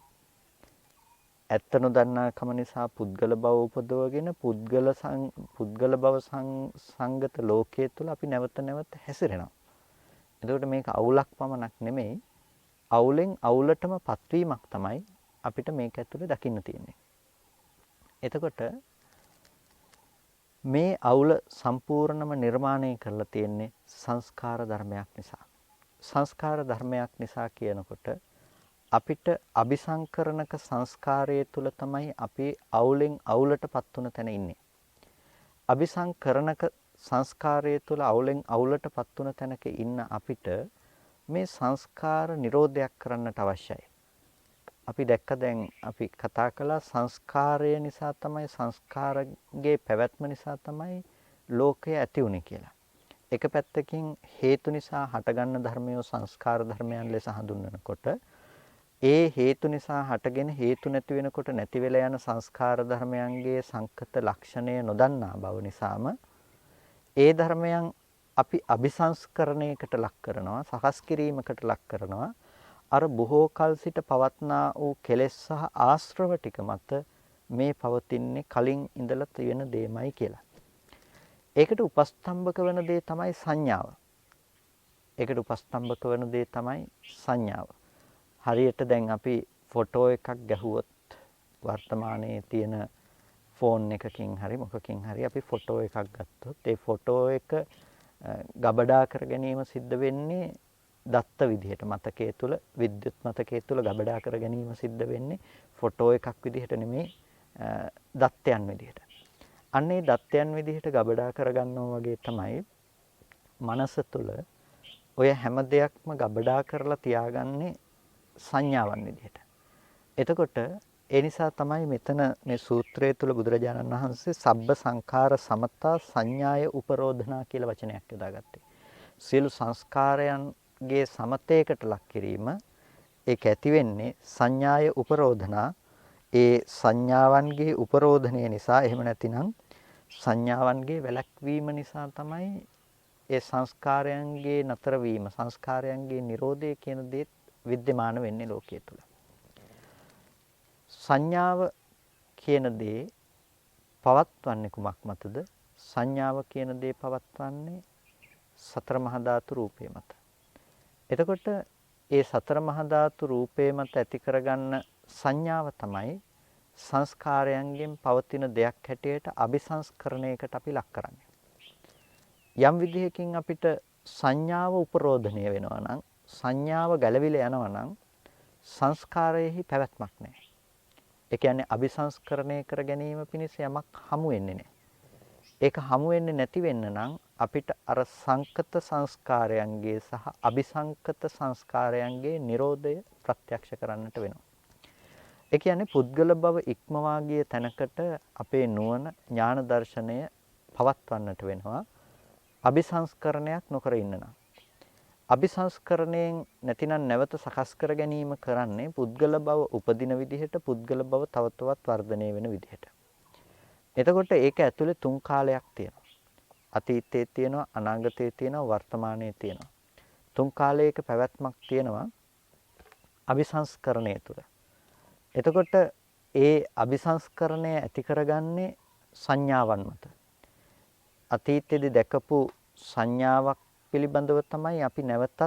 ඇත්ත නොදන්නාකම නිසා පුද්ගල බව උපදවගෙන පුද්ගල බව සංගත ලෝකයේ තුල අපි නැවත නැවත හැසිරෙනවා. එතකොට මේක අවුලක් පමණක් නෙමෙයි අවුලෙන් අවුලටම පත්වීමක් තමයි අපිට මේක ඇතුලේ දකින්න තියෙන්නේ. එතකොට මේ අවුල සම්පූර්ණම නිර්මාණය කරලා තියෙන්නේ සංස්කාර ධර්මයක් නිසා. සංස්කාර ධර්මයක් නිසා කියනකොට අපිට අபிසංකරණක සංස්කාරයේ තුල තමයි අපි අවුලෙන් අවුලටපත් වුණ තැන ඉන්නේ. අபிසංකරණක සංස්කාරයේ තුල අවුලෙන් අවුලටපත් වුණ තැනක ඉන්න අපිට මේ සංස්කාර නිරෝධයක් කරන්නට අවශ්‍යයි. අපි දැක්ක දැන් අපි කතා කළා සංස්කාරය නිසා තමයි සංස්කාරගේ පැවැත්ම නිසා තමයි ලෝකය ඇති වුනේ කියලා. එක පැත්තකින් හේතු නිසා හටගන්න ධර්මය සංස්කාර ධර්මයන් ලෙස හඳුන්වනකොට ඒ හේතු නිසා හටගෙන හේතු නැති වෙනකොට නැති වෙලා යන සංස්කාර ධර්මයන්ගේ සංකත ලක්ෂණය නොදන්නා බව නිසාම ඒ ධර්මයන් අපි අபிසංස්කරණයකට ලක් කරනවා, සකස් කිරීමකට ලක් කරනවා. අර බොහෝ කල සිට පවත්නා වූ කෙලෙස් සහ ආශ්‍රව ටික මත මේ පවතින්නේ කලින් ඉඳලා තියෙන දෙයමයි කියලා. ඒකට උපස්තම්භක වෙන දේ තමයි සංඥාව. ඒකට උපස්තම්භක වෙන දේ තමයි සංඥාව. හරියට දැන් අපි ෆොටෝ එකක් ගැහුවොත් වර්තමානයේ තියෙන ෆෝන් එකකින් හරි මොකකින් හරි අපි ෆොටෝ එකක් ගත්තොත් ඒ ෆොටෝ එක ගබඩා කර ගැනීම සිද්ධ වෙන්නේ දත්ත විදිහට මතකයේ තුල විද්‍යුත් මතකයේ තුල ගබඩා කර ගැනීම සිද්ධ වෙන්නේ ෆොටෝ එකක් විදිහට නෙමෙයි දත්තයන් විදිහට. අන්න ඒ දත්තයන් විදිහට ගබඩා කරගන්නවා වගේ තමයි මනස තුල ඔය හැම දෙයක්ම ගබඩා කරලා තියාගන්නේ සංඥාවන් විදිහට. එතකොට ඒ නිසා තමයි මෙතන මේ සූත්‍රය තුල බුදුරජාණන් වහන්සේ සබ්බ සංඛාර සමතා සංඥාය උපරෝධනා කියලා වචනයක් යොදාගත්තේ. සියලු සංස්කාරයන්ගේ සමතේකට ලක් කිරීම ඒක ඇති වෙන්නේ සංඥාය උපරෝධනා. ඒ සංඥාවන්ගේ උපරෝධනය නිසා එහෙම නැතිනම් සංඥාවන්ගේ වැළැක්වීම නිසා තමයි ඒ සංස්කාරයන්ගේ නතර වීම සංස්කාරයන්ගේ නිරෝධය කියන දේ විද්‍යමාන වෙන්නේ ලෝකයේ තුල. සංඥාව කියන දේ පවත්වන්නේ කුමක් මතද? සංඥාව කියන දේ පවත්වන්නේ සතර මහා ධාතු රූපේ මත. එතකොට ඒ සතර මහා ධාතු රූපේ මත ඇති කරගන්න සංඥාව තමයි සංස්කාරයන්ගෙන් පවතින දෙයක් හැටියට අபிසංස්කරණයකට අපි ලක් කරන්නේ. යම් විදිහකින් අපිට සංඥාව උපරෝධණය වෙනවා නම් සංඥාව ගැලවිලා යනවා නම් සංස්කාරයෙහි පැවැත්මක් නැහැ. ඒ කියන්නේ අபிසංස්කරණය කර ගැනීම පිණිස යමක් හමු වෙන්නේ නැහැ. ඒක හමු වෙන්නේ නැති වෙන්න නම් අපිට අර සංකත සංස්කාරයන්ගේ සහ අபிසංකත සංස්කාරයන්ගේ Nirodha ප්‍රත්‍යක්ෂ කරන්නට වෙනවා. ඒ කියන්නේ පුද්ගල භව ඉක්මවා ගිය තැනකට අපේ නුවණ ඥාන දර්ශනය පවත්වන්නට වෙනවා. අபிසංස්කරණයක් නොකර ඉන්න නම්. අபிසංස්කරණයෙන් නැතිනම් නැවත සකස් කර ගැනීම කරන්නේ පුද්ගල භව උපදින විදිහට පුද්ගල භව තව තවත් වර්ධනය වෙන විදිහට. එතකොට ඒක ඇතුලේ තුන් කාලයක් තියෙනවා. අතීතයේ තියෙනවා, අනාගතයේ තියෙනවා, වර්තමානයේ තියෙනවා. තුන් කාලයක පැවැත්මක් තියෙනවා අபிසංස්කරණය තුළ. එතකොට ඒ අபிසංස්කරණය ඇති කරගන්නේ සංඥාවන් මත. අතීතයේදී දැකපු සංඥාවක් පිළිබඳව තමයි අපි නැවතත්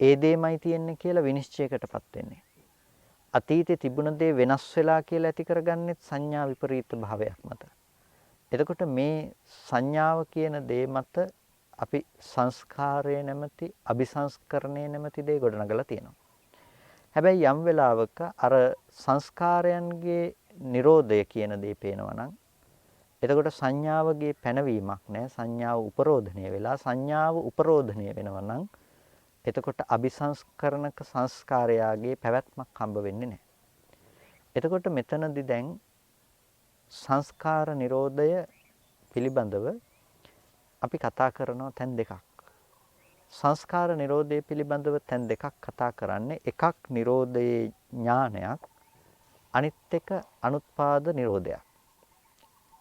ඒ දෙයමයි තියෙන්නේ කියලා විනිශ්චයකටපත් වෙන්නේ. අතීතේ තිබුණ දේ වෙනස් වෙලා කියලා ඇති කරගන්නේ සංඥා විපරීත භාවයක් මත. එතකොට මේ සංඥාව කියන දේ මත අපි සංස්කාරය නැමැති අபிසංස්කරණය නැමැති දේ ගොඩනගලා තියෙනවා. හැබැයි යම් වෙලාවක අර සංස්කාරයන්ගේ Nirodha කියන දේ පේනවා නම් එතකොට සංඥාවගේ පැනවීමක් නැහැ. සංඥාව උපරෝධණය වෙලා සංඥාව උපරෝධණය වෙනවා නම් එතකොට අபிසංස්කරණක සංස්කාරයාගේ පැවැත්මක් හම්බ වෙන්නේ නැහැ. එතකොට මෙතනදී දැන් සංස්කාර නිරෝධය පිළිබඳව අපි කතා කරනවා තැන් දෙකක්. සංස්කාර නිරෝධය පිළිබඳව තැන් දෙකක් කතා කරන්නේ එකක් නිරෝධයේ ඥානයක් අනිත් එක අනුත්පාද නිරෝධයක්.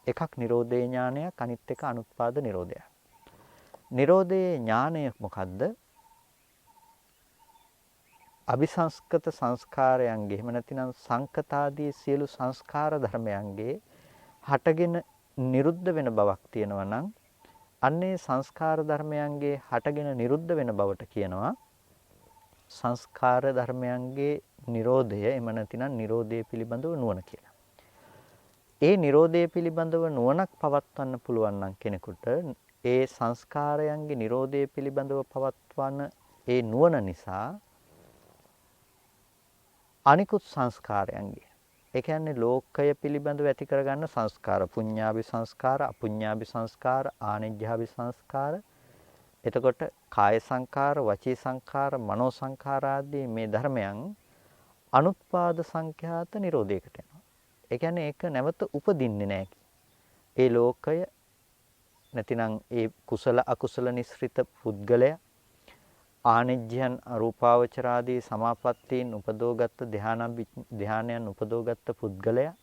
එකක් නිරෝධයේ ඥානයක් අනිත් එක අනුත්පාද නිරෝධයක්. නිරෝධයේ ඥානය මොකද්ද? අபிසංස්කත සංස්කාරයන්ගේ එහෙම නැතිනම් සංකතාදී සියලු සංස්කාර ධර්මයන්ගේ හටගෙන නිරුද්ධ වෙන බවක් තියෙනවා නම් අන්නේ සංස්කාර ධර්මයන්ගේ හටගෙන නිරුද්ධ වෙන බවට කියනවා සංස්කාර ධර්මයන්ගේ Nirodha එහෙම නැතිනම් Nirodha පිළිබඳව නුවණ කියලා. ඒ Nirodhe පිළිබඳව නුවණක් පවත්වන්න පුළුවන් නම් කෙනෙකුට ඒ සංස්කාරයන්ගේ Nirodhe පිළිබඳව පවත්වන ඒ නුවණ නිසා අනිකුත් සංස්කාරයන්ගේ ඒ කියන්නේ ලෝකය පිළිබඳව ඇති කරගන්න සංස්කාර පුඤ්ඤාභි සංස්කාර අපුඤ්ඤාභි සංස්කාර ආනිජ්ජාභි සංස්කාර එතකොට කාය සංකාර වචී සංකාර මනෝ සංකාර ආදී මේ ධර්මයන් අනුත්පාද සංඛ්‍යාත නිරෝධයකට යනවා. ඒ කියන්නේ ඒක නැවත උපදින්නේ නැහැ. ඒ ලෝකය නැතිනම් ඒ කුසල අකුසල නිස්ෘත පුද්ගලයා ආනිජ්‍යයන් අරූපාවචරාදී සමාපත්තීන් උපදෝගත් ධානයන් උපදෝගත් පුද්ගලයා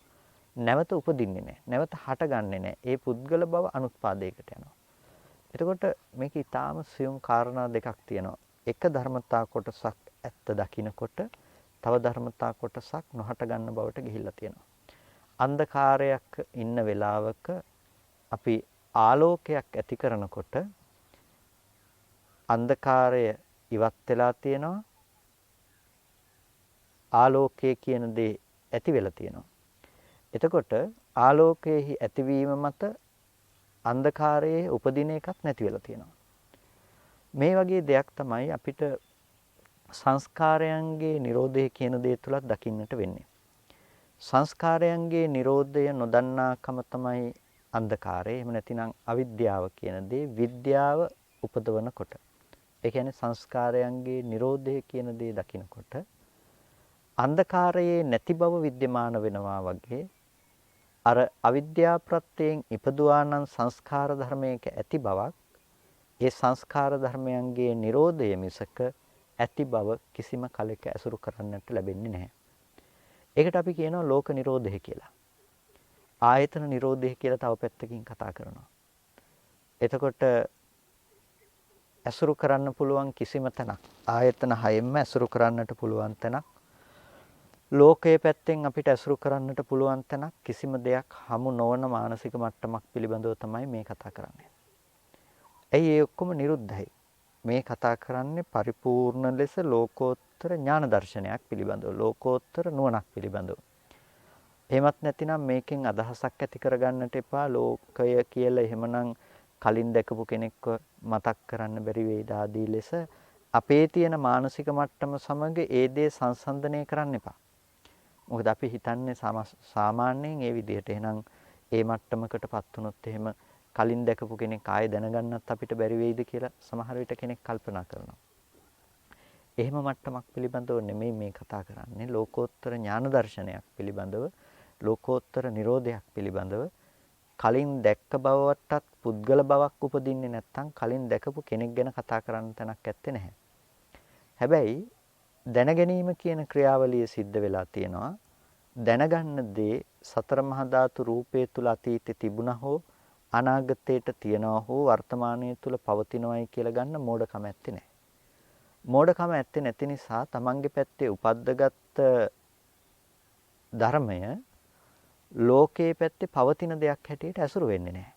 නැවත උපදින්නේ නැහැ. නැවත හටගන්නේ නැහැ. ඒ පුද්ගල බව අනුත්පාදයකට යනවා. එතකොට මේක ඊටාම සියුම් කාරණා දෙකක් තියෙනවා. එක ධර්මතා කොටසක් ඇත්ත දකින්නකොට තව ධර්මතා කොටසක් නොහට ගන්න බවට ගිහිල්ලා තියෙනවා. අන්ධකාරයක් ඉන්න වෙලාවක අපි ආලෝකයක් ඇති කරනකොට අන්ධකාරය ඉවත් වෙලා තියෙනවා. ආලෝකය කියන දේ ඇති වෙලා තියෙනවා. එතකොට ආලෝකයේ ඇතිවීම මත අන්ධකාරයේ උපදින එකක් නැති වෙලා තියෙනවා. මේ වගේ දෙයක් තමයි අපිට සංස්කාරයන්ගේ Nirodhe කියන දේ තුලත් දකින්නට වෙන්නේ. සංස්කාරයන්ගේ Nirodhaය නොදන්නාකම තමයි අන්ධකාරය. එහෙම නැතිනම් අවිද්‍යාව කියන දේ විද්‍යාව උපදවනකොට. ඒ කියන්නේ සංස්කාරයන්ගේ Nirodhe කියන දේ දකිනකොට අන්ධකාරයේ නැති බව विद्यमान වෙනවා වගේ අර අවිද්‍යා ප්‍රත්‍යයෙන් ඉපදුවා නම් සංස්කාර ධර්මයක ඇති බවක් ඒ සංස්කාර ධර්මයන්ගේ Nirodhaය මිසක ඇති බව කිසිම කලෙක ඇසුරු කරන්නට ලැබෙන්නේ නැහැ. ඒකට අපි කියනවා ලෝක නිරෝධය කියලා. ආයතන නිරෝධය කියලා තව පැත්තකින් කතා කරනවා. එතකොට ඇසුරු කරන්න පුළුවන් කිසිම තැනක් ආයතන හයෙන්ම ඇසුරු කරන්නට පුළුවන් තැනක් ලෝකයේ පැත්තෙන් අපිට ඇසුරු කරන්නට පුළුවන් තැනක් කිසිම දෙයක් හමු නොවන මානසික මට්ටමක් පිළිබඳව තමයි මේ කතා කරන්නේ. ඇයි ඒ ඔක්කොම නිරුද්ධයි? මේ කතා කරන්නේ පරිපූර්ණ ලෙස ලෝකෝත්තර ඥාන දර්ශනයක් පිළිබඳව ලෝකෝත්තර නුවණක් පිළිබඳව. එහෙමත් නැතිනම් මේකෙන් අදහසක් ඇති කරගන්නට එපා ලෝකය කියලා එහෙමනම් කලින් දැකපු කෙනෙක්ව මතක් කරන්න බැරි වේද ආදී ලෙස අපේ තියෙන මානසික මට්ටම සමග ඒ දේ සංසන්දනය කරන්න එපා. මොකද අපි හිතන්නේ සාමාන්‍යයෙන් ඒ විදිහට එහෙනම් ඒ මට්ටමකටපත් වුණොත් එහෙම කලින් දැකපු කෙනෙක් ආයෙ දැනගන්නත් අපිට බැරි වෙයිද කියලා සමහර විට කෙනෙක් කල්පනා කරනවා. එහෙම මට්ටමක් පිළිබඳව නෙමෙයි මේ කතා කරන්නේ. ලෝකෝත්තර ඥාන දර්ශනයක් පිළිබඳව, ලෝකෝත්තර නිරෝධයක් පිළිබඳව කලින් දැක්ක බවටත් පුද්ගල බවක් උපදින්නේ නැත්නම් කලින් දැකපු කෙනෙක් ගැන කතා කරන්න තැනක් ඇත්තේ නැහැ. හැබැයි දැනගැනීම කියන ක්‍රියාවලිය සිද්ධ වෙලා තියෙනවා. දැනගන්න දේ සතර මහා ධාතු රූපේ තුල අතීතේ තිබුණා හෝ අනාගතයට තියනවා හෝ වර්තමානයේ තුල පවතිනවායි කියලා ගන්න මෝඩකම ඇත්තේ නැහැ. මෝඩකම ඇත්තේ නැති නිසා තමන්ගේ පැත්තේ උපද්දගත් ධර්මය ලෝකයේ පැත්තේ පවතින දෙයක් හැටියට ඇසුරු වෙන්නේ නැහැ.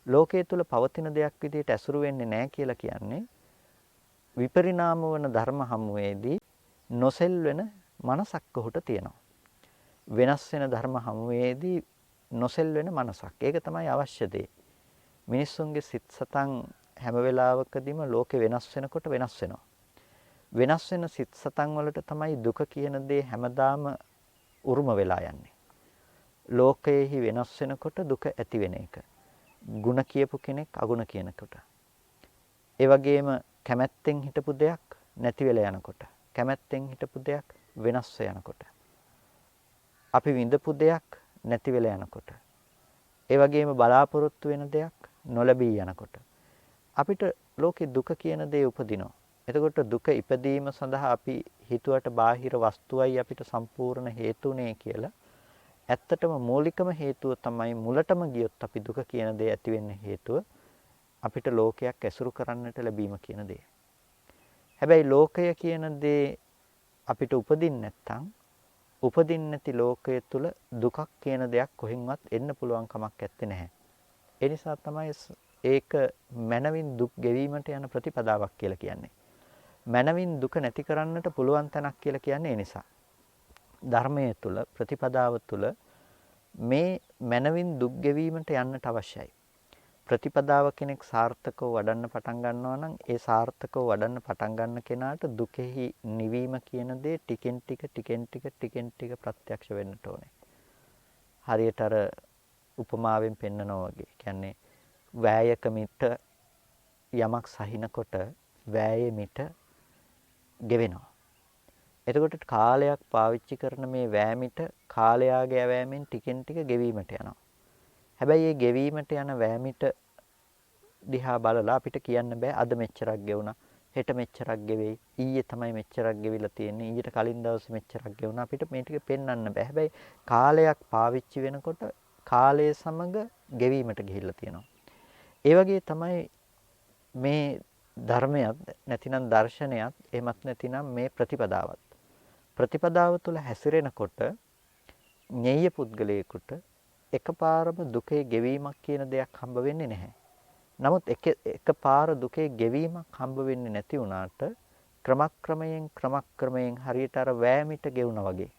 ලෝකයේ තුල පවතින දෙයක් විදිහට ඇසුරු වෙන්නේ නැහැ කියලා කියන්නේ විපරිණාම වන ධර්ම හමුවේදී නොසෙල්වෙන මනසක් ඔහුට තියෙනවා. වෙනස් වෙන ධර්ම හමුවේදී නොසෙල්වෙන මනසක්. ඒක තමයි අවශ්‍ය දේ. මිනිස්සුන්ගේ සිත් සතන් හැම වෙලාවකදීම ලෝකේ වෙනස් වෙනකොට වෙනස් වෙනවා. වෙනස් වෙන සිත් සතන් වලට තමයි දුක කියන දේ හැමදාම උරුම වෙලා යන්නේ. ලෝකයේහි වෙනස් වෙනකොට දුක ඇති වෙන එක. ಗುಣ කියපු කෙනෙක් අගුණ කියනකොට. ඒ වගේම කැමැත්තෙන් හිටපු දෙයක් නැති වෙලා යනකොට. කැමැත්තෙන් හිටපු දෙයක් වෙනස් වෙනකොට. අපි විඳපු දෙයක් නැති වෙලා යනකොට. ඒ වගේම බලාපොරොත්තු වෙන දෙයක් නොලැබී යනකොට. අපිට ලෝකේ දුක කියන දේ උපදිනවා. එතකොට දුක ඉපදීම සඳහා අපි හිතුවට බාහිර වස්තුවයි අපිට සම්පූර්ණ හේතුනේ කියලා. ඇත්තටම මූලිකම හේතුව තමයි මුලටම ගියොත් අපි දුක කියන දේ ඇති වෙන්න හේතුව අපිට ලෝකයක් ඇසුරු කරන්නට ලැබීම කියන දේ. හැබැයි ලෝකය කියන දේ අපිට උපදින්න නැත්නම් උපදින්න නැති ලෝකයේ තුල දුකක් කියන දෙයක් කොහෙන්වත් එන්න පුළුවන් කමක් නැත්තේ නැහැ. ඒ නිසා තමයි ඒක මනවින් දුක් ගෙවීමට යන ප්‍රතිපදාවක් කියලා කියන්නේ. මනවින් දුක නැති කරන්නට පුළුවන් තැනක් කියලා කියන්නේ ඒ නිසා. ධර්මයේ තුල ප්‍රතිපදාව තුල මේ මනවින් දුක් ගෙවීමට යන්නට අවශ්‍යයි. ප්‍රතිපදාව කෙනෙක් සාර්ථකව වඩන්න පටන් ගන්නවා නම් ඒ සාර්ථකව වඩන්න පටන් ගන්න කෙනාට දුකෙහි නිවීම කියන දේ ටිකෙන් ටික ප්‍රත්‍යක්ෂ වෙන්නට ඕනේ. හරියට අර උපමාවෙන් පෙන්නනවා වගේ. කියන්නේ වෑයක මිට යමක් සහිනකොට වෑයේ මිට ගෙවෙනවා. එතකොට කාලයක් පාවිච්චි කරන මේ වෑමිට කාලයාගේ ඇවෑමෙන් ටිකෙන් ටික ගෙවීමට යනවා. හැබැයි මේ ගෙවීමට යන වෑමිට දිහා බලලා අපිට කියන්න බෑ අද මෙච්චරක් ගෙවුණා, හෙට මෙච්චරක් ගෙවෙයි, ඊයේ තමයි මෙච්චරක් ගෙවිලා තියෙන්නේ, ඊට කලින් දවසේ මෙච්චරක් ගෙවුණා. අපිට මේ ටික පෙන්වන්න බෑ. හැබැයි කාලයක් පාවිච්චි වෙනකොට කාලය සමග ගෙවීමට ගිහිල්ලා තියෙනවා. ඒ වගේ තමයි මේ ධර්මයක් නැතිනම් දර්ශනයක් එහෙමත් නැතිනම් මේ ප්‍රතිපදාවත්. ප්‍රතිපදාව තුළ හැසිරෙනකොට ඤෙය්‍ය පුද්ගලයෙකුට එකපාරම දුකේ ගෙවීමක් කියන දෙයක් හම්බ වෙන්නේ නැහැ. නමුත් එකපාර දුකේ ගෙවීමක් හම්බ වෙන්නේ නැති වුණාට ක්‍රමක්‍රමයෙන් හරියට අර වෑමිට ගෙවුණා වගේ.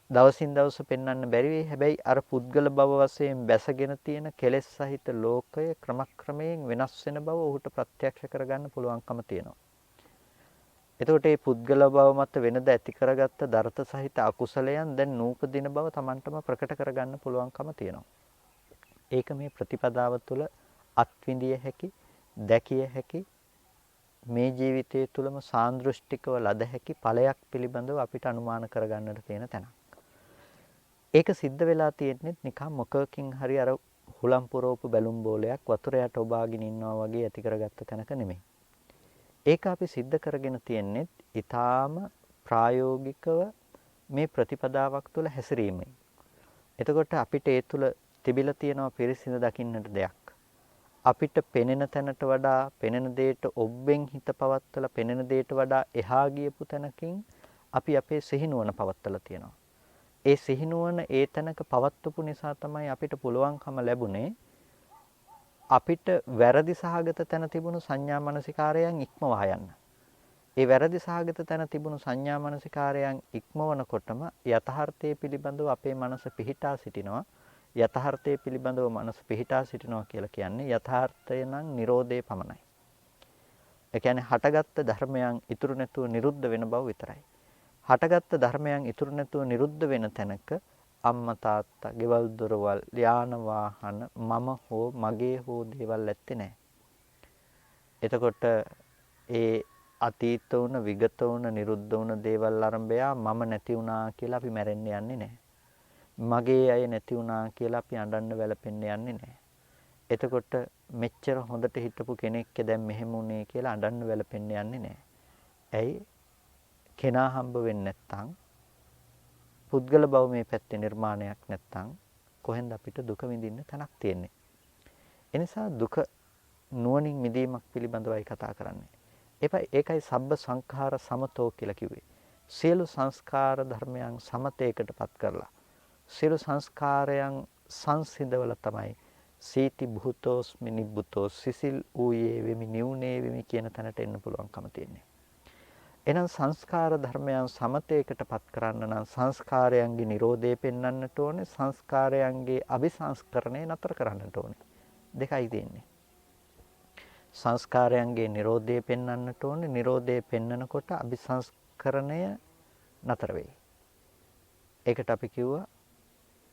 දවසින් දවස පෙන්වන්න බැරි වෙයි. හැබැයි අර පුද්ගල භව වශයෙන් බැසගෙන තියෙන කෙලෙස් සහිත ලෝකය ක්‍රමක්‍රමයෙන් වෙනස් වෙන බව ඔහුට ප්‍රත්‍යක්ෂ කරගන්න පුළුවන්කම තියෙනවා. එතකොට මේ පුද්ගල භව මත වෙනද ඇති කරගත්ත දරත සහිත අකුසලයන් දැන් නූපදින බව Tamanටම ප්‍රකට කරගන්න පුළුවන්කම තියෙනවා. ඒක මේ ප්‍රතිපදාව තුළ අත්විඳිය හැකි, දැකිය හැකි, මේ ජීවිතයේ තුලම සාන්දෘෂ්ටිකව ලද හැකි ඵලයක් පිළිබඳව අපිට අනුමාන කරගන්නට තියෙන තැනක්. ඒක සිද්ධ වෙලා තියෙන්නේ නිකන් මොකකින් හරි අර හුලම් පුරවපු බැලුම් බෝලයක් වතුර යට ඔබාගෙන ඉන්නවා වගේ ඇති කරගත්ත තැනක නෙමෙයි. ඒක අපි සිද්ධ කරගෙන තියෙන්නේ ඊටාම ප්‍රායෝගිකව මේ ප්‍රතිපදාවක් තුළ හැසිරීමයි. එතකොට අපිට ඒ තුළ තිබිලා තියෙනවා පිරිසිඳ දකින්නට දෙයක්. අපිට පෙනෙන තැනට වඩා පෙනෙන දෙයට ඔබෙන් හිත පවත්තලා පෙනෙන දෙයට වඩා එහා ගියපු තැනකින් අපි අපේ සිහිනුවන පවත්තලා තියෙනවා. ඒ සිහිනුවන ඒ තැනක පවත්වපු නිසා තමයි අපිට පුළුවන්කම ලැබුණේ අපිට වැරදි සහගත තැන තිබුණු සංඥා මනසිකාරයන් ඉක්මවා යන්න. ඒ වැරදි සහගත තැන තිබුණු සංඥා මනසිකාරයන් ඉක්මවනකොටම යථාර්ථයේ පිළිබඳව අපේ මනස පිහිටා සිටිනවා. යථාර්ථයේ පිළිබඳව මනස පිහිටා සිටිනවා කියලා කියන්නේ යථාර්ථය නම් Nirodhe පමණයි. ඒ කියන්නේ හටගත්ත ධර්මයන් ඉතුරු නැතුව නිරුද්ධ වෙන බව විතරයි. හටගත්ත ධර්මයන් ඉතුරු නැතුව නිරුද්ධ වෙන තැනක අම්මා තාත්තා, ගෙවල් දොරවල්, යාන වාහන, මම හෝ මගේ හෝ දේවල් ඇත්තේ නැහැ. එතකොට ඒ අතීත වුණ, විගත වුණ, නිරුද්ධ වුණ දේවල් අරඹයා මම නැති වුණා කියලා අපි මැරෙන්න යන්නේ නැහැ. මගේ අය නැති වුණා කියලා අපි අඬන්න වැළපෙන්න යන්නේ නැහැ. එතකොට මෙච්චර හොඳට හිටපු කෙනෙක් දැන් මෙහෙම උනේ කියලා අඬන්න වැළපෙන්න යන්නේ නැහැ. ඇයි? කෙනා හම්බ වෙන්නේ නැත්තම් පුද්ගල බව මේ පැත්තේ නිර්මාණයක් නැත්තම් කොහෙන්ද අපිට දුක විඳින්න තැනක් තියෙන්නේ. එනිසා දුක නුවණින් මිදීමක් පිළිබඳවයි කතා කරන්නේ. ඒකයි සබ්බ සංඛාර සමතෝ කියලා කිව්වේ. සියලු සංස්කාර ධර්මයන් සමතේකටපත් කරලා සියලු සංස්කාරයන් සංසිඳවල තමයි සීති භූතෝස්මි නිබ්බුතෝ සිසිල් ඌයේ වෙමි නිවුනේ වෙමි කියන තැනට එන්න පුළුවන්කම තියෙන්නේ. එහෙනම් සංස්කාර ධර්මයන් සමතේකටපත් කරන්න නම් සංස්කාරයන්ගේ Nirodhe පෙන්වන්නට ඕනේ, සංස්කාරයන්ගේ අபிසංස්කරණය නතර කරන්නට ඕනේ. දෙකයි තියෙන්නේ. සංස්කාරයන්ගේ Nirodhe පෙන්වන්නට ඕනේ, Nirodhe පෙන්වනකොට අபிසංස්කරණය නතර වෙයි. ඒකට අපි කිව්වා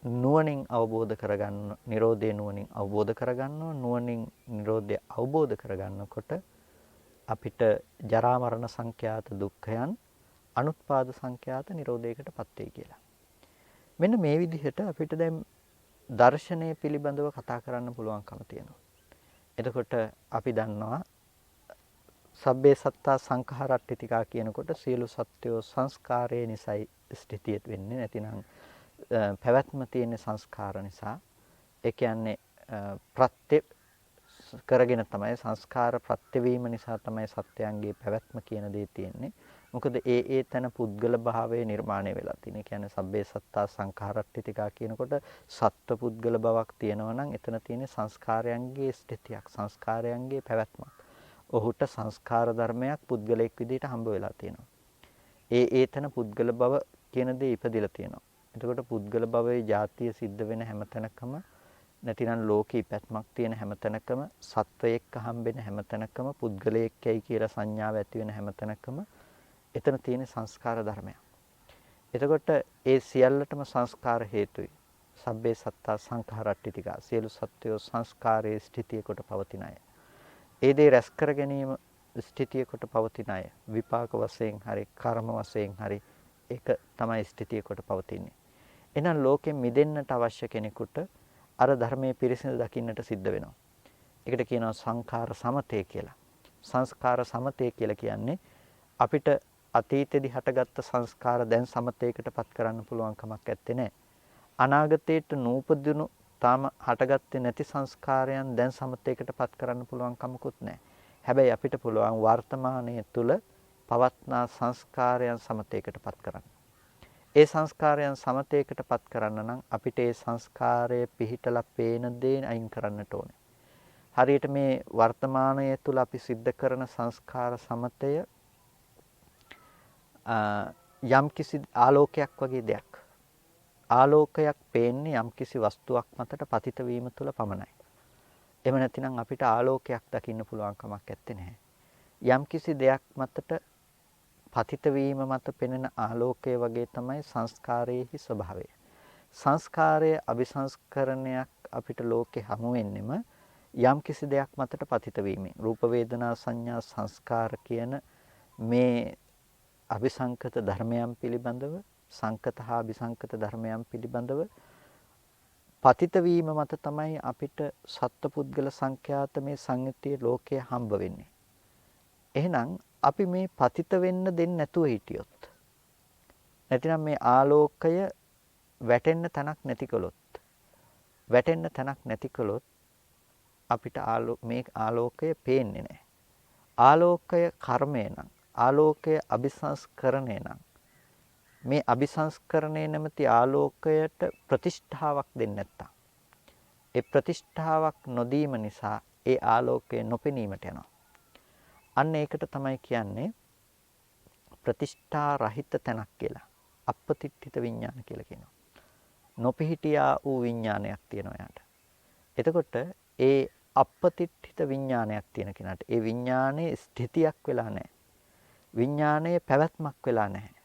නුවණින් අවබෝධ කරගන්න, Nirodhe නුවණින් අවබෝධ කරගන්නවා. නුවණින් Nirodhe අවබෝධ කරගන්නකොට අපිට ජරා මරණ සංඛ්‍යාත දුක්ඛයන් අනුත්පාද සංඛ්‍යාත නිරෝධයකටපත් වෙයි කියලා. මෙන්න මේ විදිහට අපිට දැන් දර්ශනය පිළිබඳව කතා කරන්න පුළුවන්කම තියෙනවා. එතකොට අපි දන්නවා සබ්බේ සත්තා සංඛාරට්ඨිතිකා කියනකොට සියලු සත්වෝ සංස්කාරයේ නිසයි ස්ථිතියට වෙන්නේ. නැතිනම් පැවැත්ම තියෙන සංස්කාර නිසා. ඒ කියන්නේ ප්‍රත්‍ය කරගෙන තමයි සංස්කාර ප්‍රත්‍යවීම නිසා තමයි සත්‍යයන්ගේ පැවැත්ම කියන දේ තියෙන්නේ. මොකද ඒ තන පුද්ගල භාවයේ නිර්මාණය වෙලා තියෙන. ඒ කියන්නේ සබ්බේ සත්තා සංඛාරට්ඨිතිකා කියනකොට සත්ව පුද්ගල බවක් තියෙනවා නම් එතන තියෙන සංස්කාරයන්ගේ ස්ථිතියක්, සංස්කාරයන්ගේ පැවැත්මක්. ඔහුට සංස්කාර ධර්මයක් පුද්ගලයෙක් විදිහට හම්බ වෙලා තියෙනවා. ඒ තන පුද්ගල බව කියන දේ ඉපදිලා තියෙනවා. එතකොට පුද්ගල භවයේ ಜಾතිය සිද්ධ වෙන හැමතැනකම නැතිනම් ලෝකේ පැත්මක් තියෙන හැමතැනකම සත්වයෙක් හම්බෙන හැමතැනකම පුද්ගලයෙක්යි කියලා සංඥාව ඇති වෙන හැමතැනකම එතන තියෙන සංස්කාර ධර්මයක්. එතකොට ඒ සියල්ලටම සංස්කාර හේතුයි. සබ්බේ සත්තා සංඛාරට්ඨිතිකා. සියලු සත්වයෝ සංස්කාරයේ ස්ථිතිය කොට පවතින අය. ඒ දේ රැස් කර ගැනීම ස්ථිතිය කොට පවතින අය. විපාක වශයෙන් හරි කර්ම වශයෙන් හරි ඒක තමයි ස්ථිතිය කොට පවතින්නේ. එහෙනම් ලෝකෙන් මිදෙන්නට අවශ්‍ය කෙනෙකුට අර ධර්මයේ පිරිසිදු දකින්නට සිද්ධ වෙනවා. ඒකට කියනවා සංඛාර සමතේ කියලා. සංස්කාර සමතේ කියලා කියන්නේ අපිට අතීතෙදි හටගත්ත සංස්කාර දැන් සමතේකටපත් කරන්න පුළුවන් කමක් නැත්තේ නෑ. අනාගතයට නූපදිනු තාම හටගත්තේ නැති සංස්කාරයන් දැන් සමතේකටපත් කරන්න පුළුවන් කමකුත් නැහැ. හැබැයි අපිට පුළුවන් වර්තමානයේ තුල පවත්නා සංස්කාරයන් සමතේකටපත් කරන්න. ඒ සංස්කාරයන් සමතේකටපත් කරන්න නම් අපිට ඒ සංස්කාරය පිහිටලා පේන දේ අයින් කරන්නට ඕනේ. හරියට මේ වර්තමානයේ තුල අපි සිද්ධ කරන සංස්කාර සමතය යම්කිසි ආලෝකයක් වගේ දෙයක්. ආලෝකයක් පේන්නේ යම්කිසි වස්තුවක් මතට පතිත වීම තුළ පමණයි. එහෙම නැතිනම් අපිට ආලෝකයක් දකින්න පුළුවන් කමක් නැත්තේ නැහැ. යම්කිසි දෙයක් මතට පතිත වීම මත පෙනෙන ආලෝකය වගේ තමයි සංස්කාරයේහි ස්වභාවය. සංස්කාරයේ අபிසංස්කරණයක් අපිට ලෝකේ හමු වෙන්නෙම යම්කිසි දෙයක් මතට පතිත වීමෙන්. රූප වේදනා සංඥා සංස්කාර කියන මේ අபிසංකත ධර්මයන් පිළිබඳව සංකත හා අபிසංකත ධර්මයන් පිළිබඳව පතිත වීම මත තමයි අපිට සත්පුද්ගල සංඛ්‍යාත මේ සංයුත්තේ ලෝකයේ හම්බ වෙන්නේ. එහෙනම් අපි මේ පතිත වෙන්න දෙන්නේ නැතුව හිටියොත් නැතිනම් මේ ආලෝකය වැටෙන්න තැනක් නැති කළොත් අපිට මේ ආලෝකය පේන්නේ නැහැ. ආලෝකය කර්මය නම් ආලෝකය අபிසංස්කරණය නම් මේ අபிසංස්කරණය නැමැති ආලෝකයට ප්‍රතිෂ්ඨාවක් දෙන්නේ නැත්තම් ඒ ප්‍රතිෂ්ඨාවක් නොදීම නිසා ඒ ආලෝකය නොපෙනීමට යනවා. අන්න ඒකට තමයි කියන්නේ ප්‍රතිෂ්ඨා රහිත තැනක් කියලා. අපපතිට්ඨිත විඥාන කියලා කියනවා. නොපිහිටියා වූ විඥානයක් තියෙනවා යාට. එතකොට ඒ අපපතිට්ඨිත විඥානයක් තියෙන කෙනාට ඒ විඥානයේ ස්ථිතියක් වෙලා නැහැ. විඥානයේ පැවැත්මක් වෙලා නැහැ.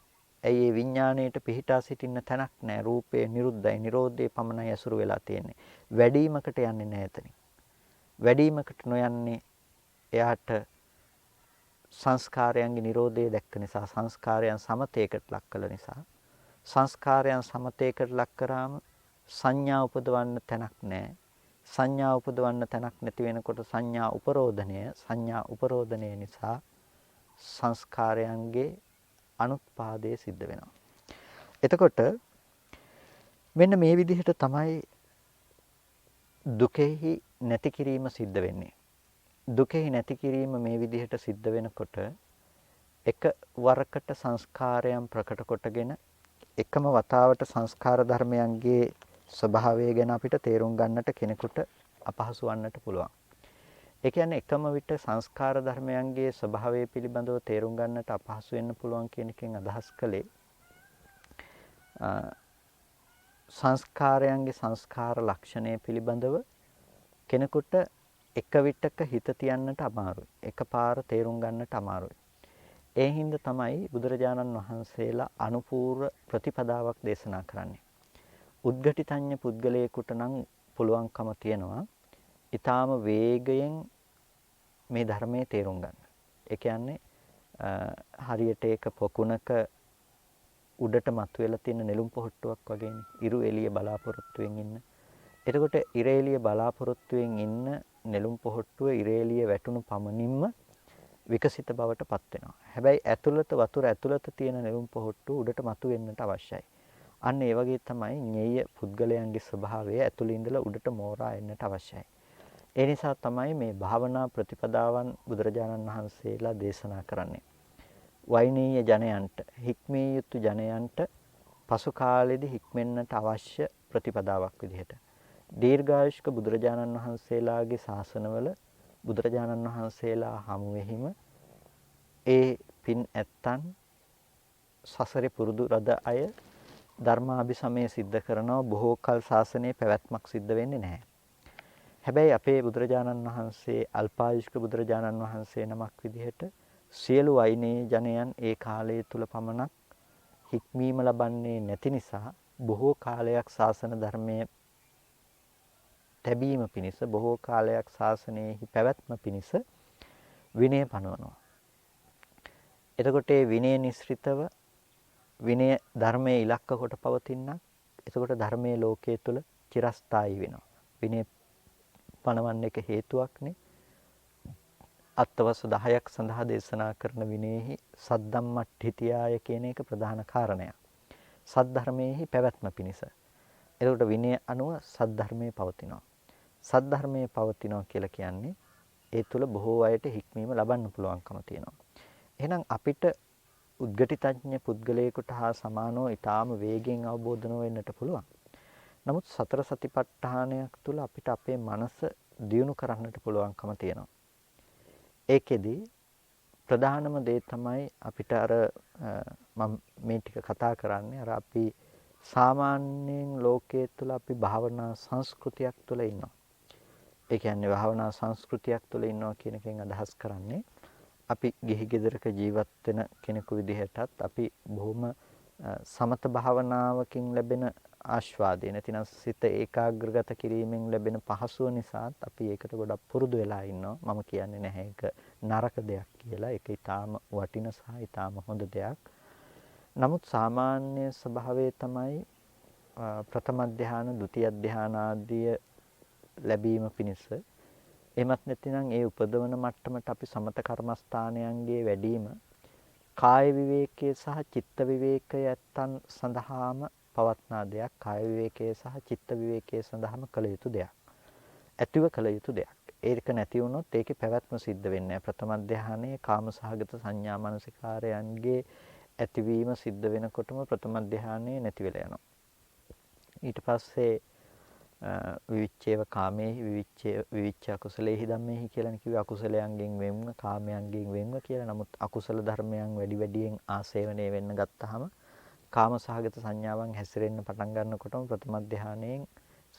ඇයි ඒ විඥාණයට පිහිටා සිටින්න තැනක් නැහැ. රූපේ නිරුද්ධයි. නිරෝධයේ පමණයි ඇසුරු වෙලා තියෙන්නේ. වැඩිවීමකට යන්නේ නැහැ එතනින්. වැඩිවීමකට නොයන්නේ එයාට සංස්කාරයන්ගේ නිරෝධය දැක්ක නිසා සංස්කාරයන් සමතේකට ලක් කළ නිසා සංස්කාරයන් සමතේකට ලක් කරාම සංඥා උපදවන්න තැනක් නැහැ. සංඥා උපදවන්න තැනක් නැති වෙනකොට සංඥා උපරෝධනය නිසා සංස්කාරයන්ගේ අනුත්පාදයේ සිද්ධ වෙනවා. එතකොට මෙන්න මේ විදිහට තමයි දුකෙහි නැති කිරීම සිද්ධ වෙන්නේ. දුකෙහි නැති කිරීම මේ විදිහට සිද්ධ වෙනකොට එක වරකට සංස්කාරයන් ප්‍රකට කොටගෙන එකම වතාවට සංස්කාර ධර්මයන්ගේ ස්වභාවය ගැන අපිට තේරුම් ගන්නට කෙනෙකුට අපහසු වන්නට පුළුවන්. ඒ කියන්නේ එකම විට සංස්කාර ධර්මයන්ගේ ස්වභාවය පිළිබඳව තේරුම් ගන්නට අපහසු වෙන්න පුළුවන් කියන එකෙන් අදහස් කළේ සංස්කාරයන්ගේ සංස්කාර ලක්ෂණය පිළිබඳව කෙනෙකුට එක විටක හිත තියන්නට අමාරුයි. එකපාර තේරුම් ගන්නට අමාරුයි. ඒ හින්දා තමයි බුදුරජාණන් වහන්සේලා අනුපූර්ව ප්‍රතිපදාවක් දේශනා කරන්නේ. උද්ඝටිතඤ්ඤ පුද්ගලයෙකුට නම් පුළුවන්කම තියෙනවා ඊටාම වේගයෙන් මේ ධර්මයේ තේරුම් ගන්න. ඒ කියන්නේ හරියට ඒක පොකුණක උඩට මතුවෙලා තියෙන නෙළුම් පොහට්ටුවක් වගේනේ. ඉරු එළිය බලාපොරොත්තුෙන් ඉන්න. එතකොට ඉර එළිය බලාපොරොත්තුෙන් ඉන්න නෙළුම් පොහට්ටුව ඉර එළිය වැටුණු පමණින්ම විකසිත බවට පත් වෙනවා. හැබැයි වතුර ඇතුළත තියෙන නෙළුම් පොහට්ටුව උඩට මතුවෙන්නට අවශ්‍යයි. අන්න ඒ වගේ තමයි ඤෙය්‍ය පුද්ගලයන්ගේ ස්වභාවය ඇතුළේ ඉඳලා උඩට මෝරා එන්නට අවශ්‍යයි. ඒ නිසා තමයි මේ භාවනා ප්‍රතිපදාවන් බුදුරජාණන් වහන්සේලා දේශනා කරන්නේ. වෛනීය ජනයන්ට, හික්මිය යුතු ජනයන්ට පසු කාලෙදී හික්මෙන්නට අවශ්‍ය ප්‍රතිපදාවක් විදිහට. දීර්ඝායුෂ්ක බුදුරජාණන් වහන්සේලාගේ ශාසනවල බුදුරජාණන් වහන්සේලා හමුවෙහිම ඒ පින් ඇත්තන් සසරේ පුරුදු රද අය ධර්මාභිසමය සිද්ධ කරනවා බොහෝ කල් ශාසනයේ පැවැත්මක් සිද්ධ වෙන්නේ නැහැ. හැබැයි අපේ බුදුරජාණන් වහන්සේ අල්පායුෂ්ක බුදුරජාණන් වහන්සේ නමක් විදිහට සියලු වෛනේ ජනයන් ඒ කාලය තුල පමණක් හික්මීම ලබන්නේ නැති නිසා බොහෝ කාලයක් ශාසන ධර්මයේ තැබීම පිණිස බොහෝ කාලයක් ශාසනයෙහි පැවැත්ම පිණිස විනය පනවනවා. එතකොට මේ විනය නිස්ෘතව විනය ධර්මයේ ඉලක්ක කොට පවතිනක්. එතකොට ධර්මයේ ලෝකයේ තුල චිරස්ථායී වෙනවා. විනය පනවන්න එක හේතුවක්නේ. අත්වස් 10ක් සඳහා දේශනා කරන විනයෙහි සද්ධම්මට්ඨිතියාය කියන එක ප්‍රධාන කාරණයක්. සද්ධර්මයේහි පැවැත්ම පිණිස. එතකොට විනය අනුව සද්ධර්මයේ පවතිනවා. සද්ධර්මයේ පවතිනවා කියලා කියන්නේ ඒ තුල බොහෝ අයට හික්මීම ලබන්න පුළුවන්කම තියෙනවා. එහෙනම් අපිට උද්ගටිතඥ පුද්ගලයෙකුට හා සමානව ඊටාම වේගෙන් අවබෝධ නොවෙන්නට පුළුවන්. නමුත් සතර සතිපට්ඨානයක් තුල අපිට අපේ මනස දියුණු කරන්නට පුළුවන්කම තියෙනවා. ඒකෙදි ප්‍රධානම දේ තමයි අපිට අර මම මේ ටික කතා කරන්නේ අර අපි සාමාන්‍යයෙන් ලෝකයේ තුල අපි භාවනා සංස්කෘතියක් තුල ඉන්නවා. ඒ කියන්නේ භාවනා සංස්කෘතියක් තුළ ඉන්නවා කියන එකෙන් අදහස් කරන්නේ අපි ගිහි ගෙදරක ජීවත් වෙන කෙනෙකු විදිහටත් අපි බොහොම සමත භාවනාවකින් ලැබෙන ආස්වාදය නැතිනම් සිත ඒකාග්‍රගත කිරීමෙන් ලැබෙන පහසුව නිසාත් අපි ඒකට ගොඩක් පුරුදු වෙලා ඉන්නවා. මම කියන්නේ නැහැ ඒක නරක දෙයක් කියලා. ඒක ඊටාම වටින සහ ඊටාම හොඳ දෙයක්. නමුත් සාමාන්‍ය ස්වභාවය තමයි ප්‍රථම ධානය, ဒုတိ ය ධාන ආදී ලැබීම පිණිස එහෙමත් නැතිනම් ඒ උපදවන මට්ටමට අපි සමත කර්මස්ථානයන්ගේ වැඩිම කාය විවේකයේ සහ චිත්ත විවේකයේ ඇත්තන් සඳහාම පවත්නා දෙයක්. කාය විවේකයේ සහ චිත්ත විවේකයේ සඳහාම කළ යුතු දෙයක්. ඇතිව කළ යුතු දෙයක්. ඒක නැති වුණොත් ඒකේ පැවැත්ම සිද්ධ වෙන්නේ නැහැ. ප්‍රථම ධානයේ කාමසහගත සංඥා මනසිකාරයන්ගේ ඇතිවීම සිද්ධ වෙනකොටම ප්‍රථම ධානයේ නැති වෙලා යනවා. ඊට පස්සේ විවිච්ඡේව කාමේහි විවිච්ඡ අකුසලේහි ධම්මේහි කියලා කිව්වේ අකුසලයන්ගෙන් වෙන්ව කාමයන්ගෙන් වෙන්ව කියලා. නමුත් අකුසල ධර්මයන් වැඩියෙන් ආසේවණය වෙන්න ගත්තාම කාමසහගත සංඥාවන් හැසිරෙන්න පටන් ගන්නකොටම ප්‍රථම ධානයෙන්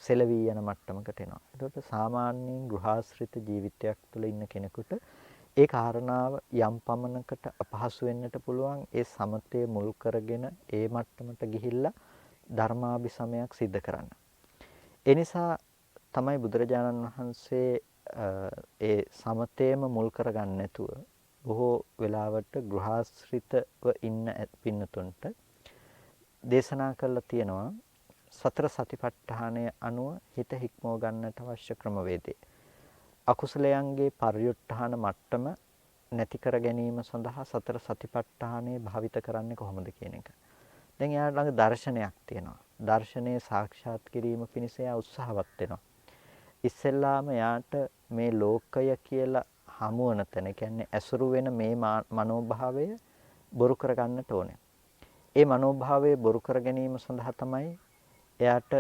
සෙලවී යන මට්ටමකට එනවා. ඒකට සාමාන්‍යයෙන් ගෘහාශ්‍රිත ජීවිතයක් තුළ ඉන්න කෙනෙකුට ඒ කාරණාව යම් පමණකට අපහසු වෙන්නට පුළුවන්. ඒ සමතය මුල් කරගෙන ඒ මට්ටමට ගිහිල්ලා ධර්මාභිසමයක් සිද්ධ කරන්න. ඒ නිසා තමයි බුදුරජාණන් වහන්සේ ඒ සමතේම මුල් කරගන්න නැතුව බොහෝ වෙලාවට ගෘහාශ්‍රිතව ඉන්න පින්නතුන්ට දේශනා කරලා තියෙනවා සතර සතිපට්ඨානය අනුව හිත හික්මව ගන්නට අවශ්‍ය ක්‍රමවේදය. අකුසලයන්ගේ පරියුට්ඨාන මට්ටම නැති කර ගැනීම සඳහා සතර සතිපට්ඨානය භාවිත කරන්නේ කොහොමද කියන එක. දැන් එයාට ළඟ දර්ශනයක් තියෙනවා. දර්ශනය සාක්ෂාත් කිරීම පිණිස එයා උත්සාහවත් වෙනවා. ඉස්සෙල්ලාම එයාට මේ ලෝකය කියලා හමුවන තැන, කියන්නේ ඇසුරු වෙන මේ මනෝභාවය බොරු කරගන්නට ඕනේ. ඒ මනෝභාවය බොරු කර ගැනීම සඳහා තමයි එයාට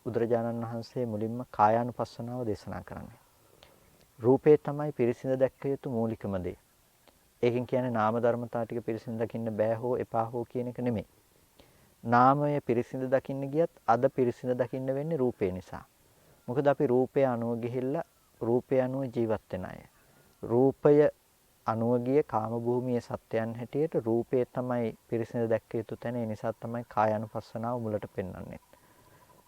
බුදුරජාණන් වහන්සේ මුලින්ම කායානුපස්සනාව දේශනා කරන්නේ. රූපේ තමයි පිරිසිඳ දැක්ක යුතු මූලිකම දේ. ඒකෙන් කියන්නේ නාම ධර්මතා ටික පිරිසිඳ දකින්න බෑ හෝ එපා හෝ කියන එක නෙමෙයි. නාමය පිරිසිඳ දකින්න ගියත් අද පිරිසිඳ දකින්න වෙන්නේ රූපේ නිසා. මොකද අපි රූපය අනුව ගිහිල්ලා රූපය අනුව ජීවත් වෙන අය. රූපය අනුව ගිය කාම භූමියේ සත්‍යයන් හැටියට රූපය තමයි පිරිසිඳ දැක්ක යුතු තැන. ඒ නිසා තමයි කායानुපස්සනාව මුලට පෙන්වන්නේ.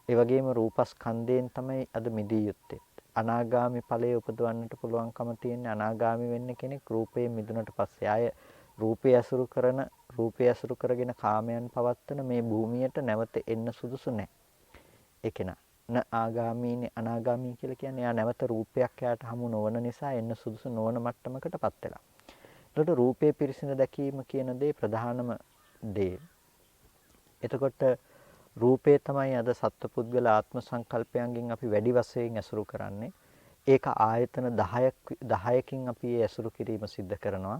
ඒ වගේම රූපස්කන්ධයෙන් තමයි අද මිදිය යුත්තේ. අනාගාමි ඵලයේ උපදවන්නට පුළුවන්කම තියෙන අනාගාමි වෙන්න කෙනෙක් රූපයෙන් මිදුණට පස්සේ ආය රූපය ඇසුරු කරගෙන කාමයන් පවත්තන මේ භූමියට නැවත එන්න සුදුසු නැහැ. ඒක න ආගාමීනේ අනාගාමී කියලා කියන්නේ යා නැවත රූපයක් යාට හමු නොවන නිසා එන්න සුදුසු නොවන මට්ටමකටපත් වෙලා. එතකොට රූපේ පිරිසිඳ දැකීම කියන දේ ප්‍රධානම දේ. එතකොට රූපේ තමයි අද සත්පුද්ගල ආත්ම සංකල්පයන්ගෙන් අපි වැඩි වශයෙන් ඇසුරු කරන්නේ. ඒක ආයතන 10කින් අපි ඒ ඇසුරු කිරීම සිද්ධ කරනවා.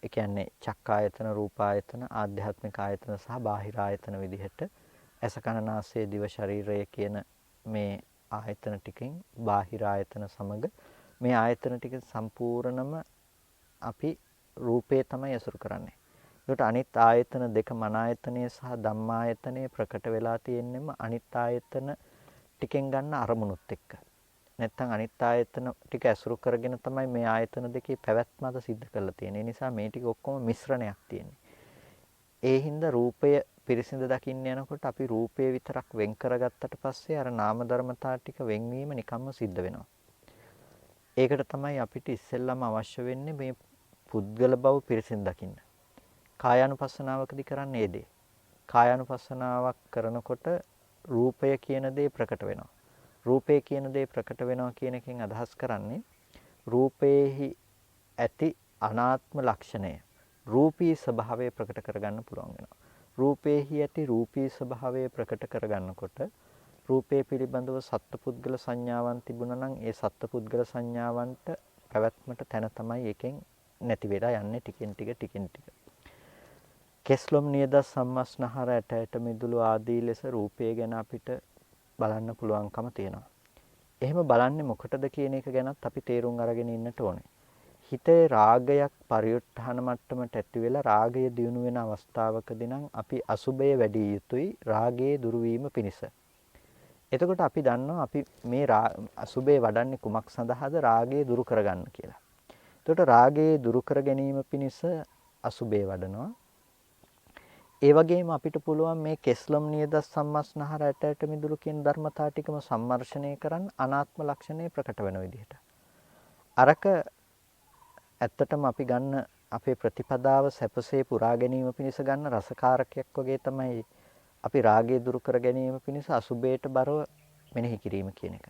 ඒ කියන්නේ චක්කායතන, රූපායතන, ආධ්‍යාත්මික ආයතන සහ බාහිර ආයතන විදිහට ඇස කන නාසය දිව ශරීරය කියන මේ ආයතන ටිකෙන් බාහිර ආයතන සමග මේ ආයතන ටික සම්පූර්ණම අපි රූපේ තමයි ඇසුරු කරන්නේ. ඒකට අනිත් ආයතන දෙක මන ආයතනය සහ ධම්මායතනය ප්‍රකට වෙලා තියෙන්නෙම අනිත් ආයතන ටිකෙන් ගන්න අරමුණුත් එක්ක. නැත්තම් අනිත් ආයතන ටික ඇසුරු කරගෙන තමයි මේ ආයතන දෙකේ පැවැත්ම අද සිද්ධ කරලා තියෙන්නේ. ඒ නිසා මේ ටික ඔක්කොම මිශ්‍රණයක් තියෙන්නේ. ඒ හින්දා රූපය පිරිසිඳ දකින්න යනකොට අපි රූපය විතරක් වෙන් කරගත්තට පස්සේ අර නාම ධර්මතා ටික වෙන්වීම නිකම්ම සිද්ධ වෙනවා. ඒකට තමයි අපිට ඉස්සෙල්ලාම අවශ්‍ය වෙන්නේ මේ පුද්ගල බව පිරිසිඳ දකින්න. කායානුපස්සනාවකදී කරන්නේ ඒ දේ. කායානුපස්සනාවක් කරනකොට රූපය කියන දේ ප්‍රකට වෙනවා. රූපය කියන දේ ප්‍රකට වෙනවා කියන එකෙන් අදහස් කරන්නේ රූපේහි ඇති අනාත්ම ලක්ෂණය රූපී ස්වභාවය ප්‍රකට කරගන්න පුළුවන් වෙනවා. රූපේහි ඇති රූපී ස්වභාවය ප්‍රකට කරගන්නකොට රූපේ පිළිබඳව සත්පුද්ගල සංඥාවන් තිබුණා නම් ඒ සත්පුද්ගල සංඥාවන්ට පැවැත්මට තැන තමයි එකෙන් නැති වෙලා යන්නේ ටිකෙන් ටික. කෙස්ලොම් නියද සම්මස්නහර ඇට මිදුළු ආදී ලෙස රූපය ගැන අපිට බලන්න පුළුවන්කම තියෙනවා. එහෙම බලන්නේ මොකටද කියන එක ගැනත් අපි තේරුම් අරගෙන ඉන්නට ඕනේ. හිතේ රාගයක් පරිඋත්ථාන මට්ටමට ඇති වෙලා රාගය දියුණු වෙන අවස්ථාවකදී නම් අපි අසුබය වැඩි යුතුයි රාගයේ දුරු වීම පිණිස. එතකොට අපි දන්නවා අපි මේ අසුබය වඩන්නේ කුමක් සඳහාද? රාගය දුරු කරගන්න කියලා. එතකොට රාගයේ දුරු කර ගැනීම පිණිස අසුබය වඩනවා. ඒ වගේම අපිට පුළුවන් මේ කෙස්ලොම් නියද සම්මස්නහර ඇට මිදුළු කියන ධර්මතා ටිකම සම්මර්ෂණය කරන්න අනාත්ම ලක්ෂණය ප්‍රකට වෙන විදිහට. අරක ඇත්තටම අපි ගන්න අපේ ප්‍රතිපදාව සැපසේ පුරා ගැනීම පිණිස ගන්න රසකාරකයක් වගේ තමයි අපි රාගය දුරු කර ගැනීම පිණිස අසුබයට බරව මෙනෙහි කිරීම කියන එක.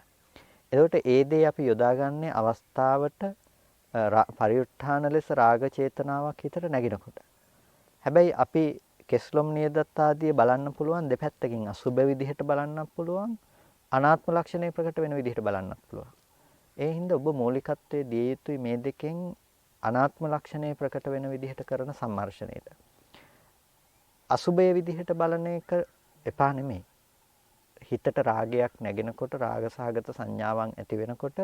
එතකොට ඒ දේ අපි යොදාගන්නේ අවස්ථාවට පරිඋත්ථාන ලෙස රාග චේතනාවක් හිතට නැගිනකොට. හැබැයි අපි කෙස්ලොම් නියදත් ආදී බලන්න පුළුවන් දෙපැත්තකින් අසුබ විදිහට බලන්නත් පුළුවන් අනාත්ම ලක්ෂණය ප්‍රකට වෙන විදිහට බලන්නත් පුළුවන්. ඒ හින්දා ඔබ මූලිකත්වයේ දිය යුතුයි මේ දෙකෙන් අනාත්ම ලක්ෂණය ප්‍රකට වෙන විදිහට කරන සම්මර්ෂණයට. අසුබය විදිහට බලන එක එපා නෙමෙයි. හිතට රාගයක් නැගෙනකොට රාගසහගත සංඥාවන් ඇති වෙනකොට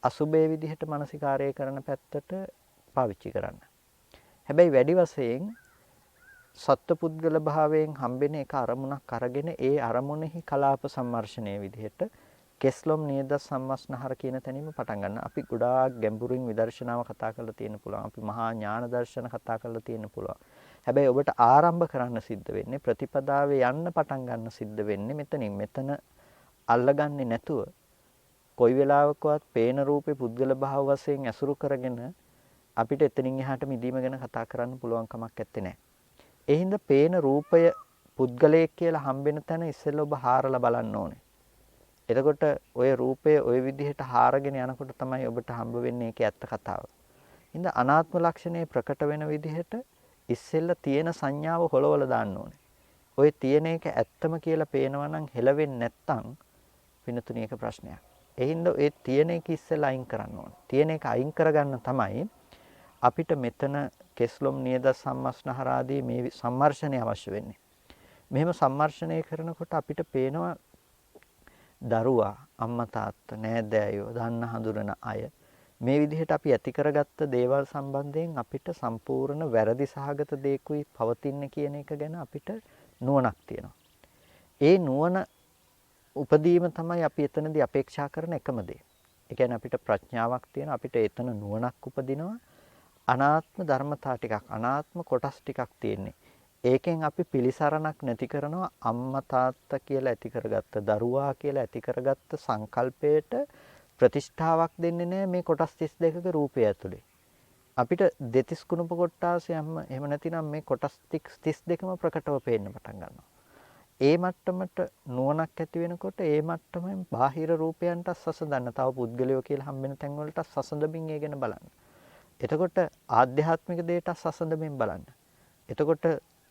අසුබය විදිහට මානසිකාරය කරන පැත්තට පාවිච්චි කරන්න. හැබැයි වැඩි වශයෙන් සත්පුද්ගල භාවයෙන් හම්බෙන එක අරමුණක් අරගෙන ඒ අරමුණෙහි කලාප සම්මර්ෂණය විදිහට කෙස්ලොම් නියද සම්මස්නහර කියන තැනින්ම පටන් ගන්න. අපි ගොඩාක් ගැඹුරින් විදර්ශනාව කතා කරලා තියෙන්න පුළුවන්. අපි මහා ඥාන දර්ශන කතා කරලා තියෙන්න පුළුවන්. හැබැයි ඔබට ආරම්භ කරන්න සිද්ධ වෙන්නේ ප්‍රතිපදාවේ යන්න පටන් ගන්න සිද්ධ වෙන්නේ මෙතන අල්ලගන්නේ නැතුව කොයි වෙලාවකවත් පේන රූපේ පුද්ගල භාව වශයෙන් ඇසුරු කරගෙන අපිට එතනින් එහාට මිදීම ගැන කතා කරන්න පුළුවන් කමක් නැත්තේ. ඒ හින්දා පේන රූපය පුද්ගලයෙක් කියලා හම්බෙන තැන ඉස්සෙල්ලා ඔබ හාරලා බලන්න ඕනේ. එතකොට ওই රූපය ওই විදිහට හාරගෙන යනකොට තමයි ඔබට හම්බ වෙන්නේ ඒකේ ඇත්ත කතාව. හින්දා අනාත්ම ලක්ෂණය ප්‍රකට වෙන විදිහට ඉස්සෙල්ලා තියෙන සංඥාව හොලවලා දාන්න ඕනේ. ওই තියෙන එක ඇත්තම කියලා පේනවා නම් හෙලවෙන්නේ නැත්තම් වෙනතුණි එක ප්‍රශ්නයක්. ඒ හින්දා ඒ තියෙන එක ඉස්සෙල්ලා අයින් කරන්න ඕනේ. තියෙන එක අයින් කරගන්න තමයි අපිට මෙතන කෙස්ලොම් නියද සම්මස්නහර ආදී මේ සම්මර්ෂණය අවශ්‍ය වෙන්නේ. මෙහෙම සම්මර්ෂණය කරනකොට අපිට පේනවා දරුවා අම්මා තාත්තා නෑදෑයෝ දන්න හඳුනන අය මේ විදිහට අපි ඇති කරගත්ත දේවල් සම්බන්ධයෙන් අපිට සම්පූර්ණ වැරදි සහගත දේකුයි පවතින්නේ කියන එක ගැන අපිට නුවණක් තියෙනවා. ඒ නුවණ උපදීම තමයි අපි එතනදී අපේක්ෂා කරන එකම දේ. ඒ කියන්නේ අපිට ප්‍රඥාවක් තියෙන අපිට එතන නුවණක් උපදිනවා. අනාත්ම ධර්මතා ටිකක් අනාත්ම කොටස් ටිකක් තියෙන්නේ. ඒකෙන් අපි පිළිසරණක් නැති කරනවා අම්මා තාත්තා කියලා ඇති කරගත්ත දරුවා කියලා ඇති කරගත්ත සංකල්පයට ප්‍රතිෂ්ඨාවක් දෙන්නේ නැහැ මේ කොටස් 32ක රූපය ඇතුලේ. අපිට දෙතිස් කුණප කොටාසයම එහෙම නැතිනම් මේ කොටස් 32ම ප්‍රකටව පේන්න පටන් ගන්නවා. ඒ මට්ටමට නුවණක් ඇති වෙනකොට ඒ මට්ටමෙන් බාහිර රූපයන්ට සසඳන්න තව පුද්ගලයෝ කියලා හම්බෙන තැන් වලට සසඳමින් ඒ ගැන බලන්න. එතකොට ආධ්‍යාත්මික දේට සසඳමින් බලන්න. එතකොට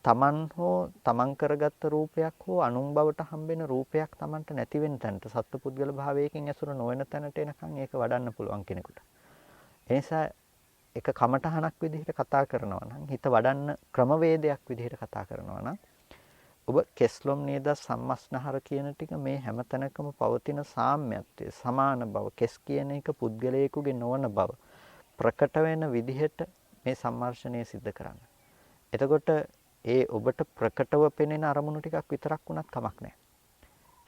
තමන් හෝ තමන් කරගත්ත රූපයක් හෝ අනුන් බවට හම්බෙන රූපයක් තමන්ට නැති වෙන තැනට සත්පුද්ගල භාවයකින් ඇසුර නොවන තැනට එනකන් ඒක වඩන්න පුළුවන් කෙනෙකුට. ඒ නිසා එක කමඨහනක් විදිහට කතා කරනවා නම් හිත වඩන්න ක්‍රමවේදයක් විදිහට කතා කරනවා නම් ඔබ කෙස්ලොම් නේද සම්මස්නහර කියන ටික මේ හැම තැනකම පවතින සාම්‍යත්වය සමාන බව කෙස් කියන එක පුද්ගලයෙකුගේ නොවන බව ප්‍රකට වෙන විදිහට මේ සම්මර්ෂණය සිද්ධ කරන්න. එතකොට ඒ ඔබට ප්‍රකටව පෙනෙන අරමුණු ටිකක් විතරක් වුණත් කමක් නැහැ.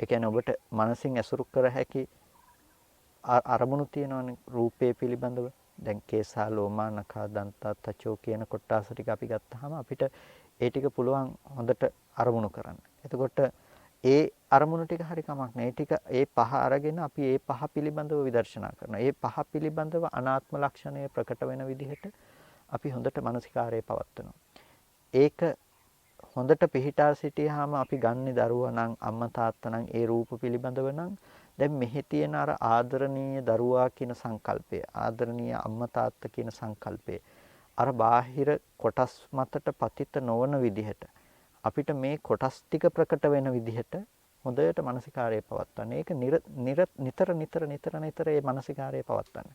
ඒ කියන්නේ ඔබට මනසින් ඇසුරු කර හැකි අරමුණු තියෙනවනේ රූපේ පිළිබඳව. දැන් කේසා ලෝමා නඛා දන්තා තචෝ කියන කොටස ටික අපි ගත්තාම අපිට ඒ ටික පුළුවන් හොඳට අරමුණු කරන්න. එතකොට ඒ අරමුණු ටික හරි කමක් නැහැ. ඒ ටික ඒ පහ අරගෙන අපි ඒ පහ පිළිබඳව විදර්ශනා කරනවා. ඒ පහ පිළිබඳව අනාත්ම ලක්ෂණය ප්‍රකට වෙන විදිහට අපි හොඳට මානසිකාරයේ පවත්වනවා. ඒක හොඳට පිහිටා සිටියාම අපි ගන්නේ දරුවා නම් අම්මා තාත්තා නම් ඒ රූප පිළිබඳව නම් දැන් මෙහි තියෙන අර ආදරණීය දරුවා කියන සංකල්පය ආදරණීය අම්මා තාත්තා කියන සංකල්පය අර බාහිර කොටස් මතට පතිත නොවන විදිහට අපිට මේ කොටස් ටික ප්‍රකට වෙන විදිහට හොඳට මානසිකාරයේ පවත්වන්න. ඒක නිතර මේ මානසිකාරයේ පවත්වන්න.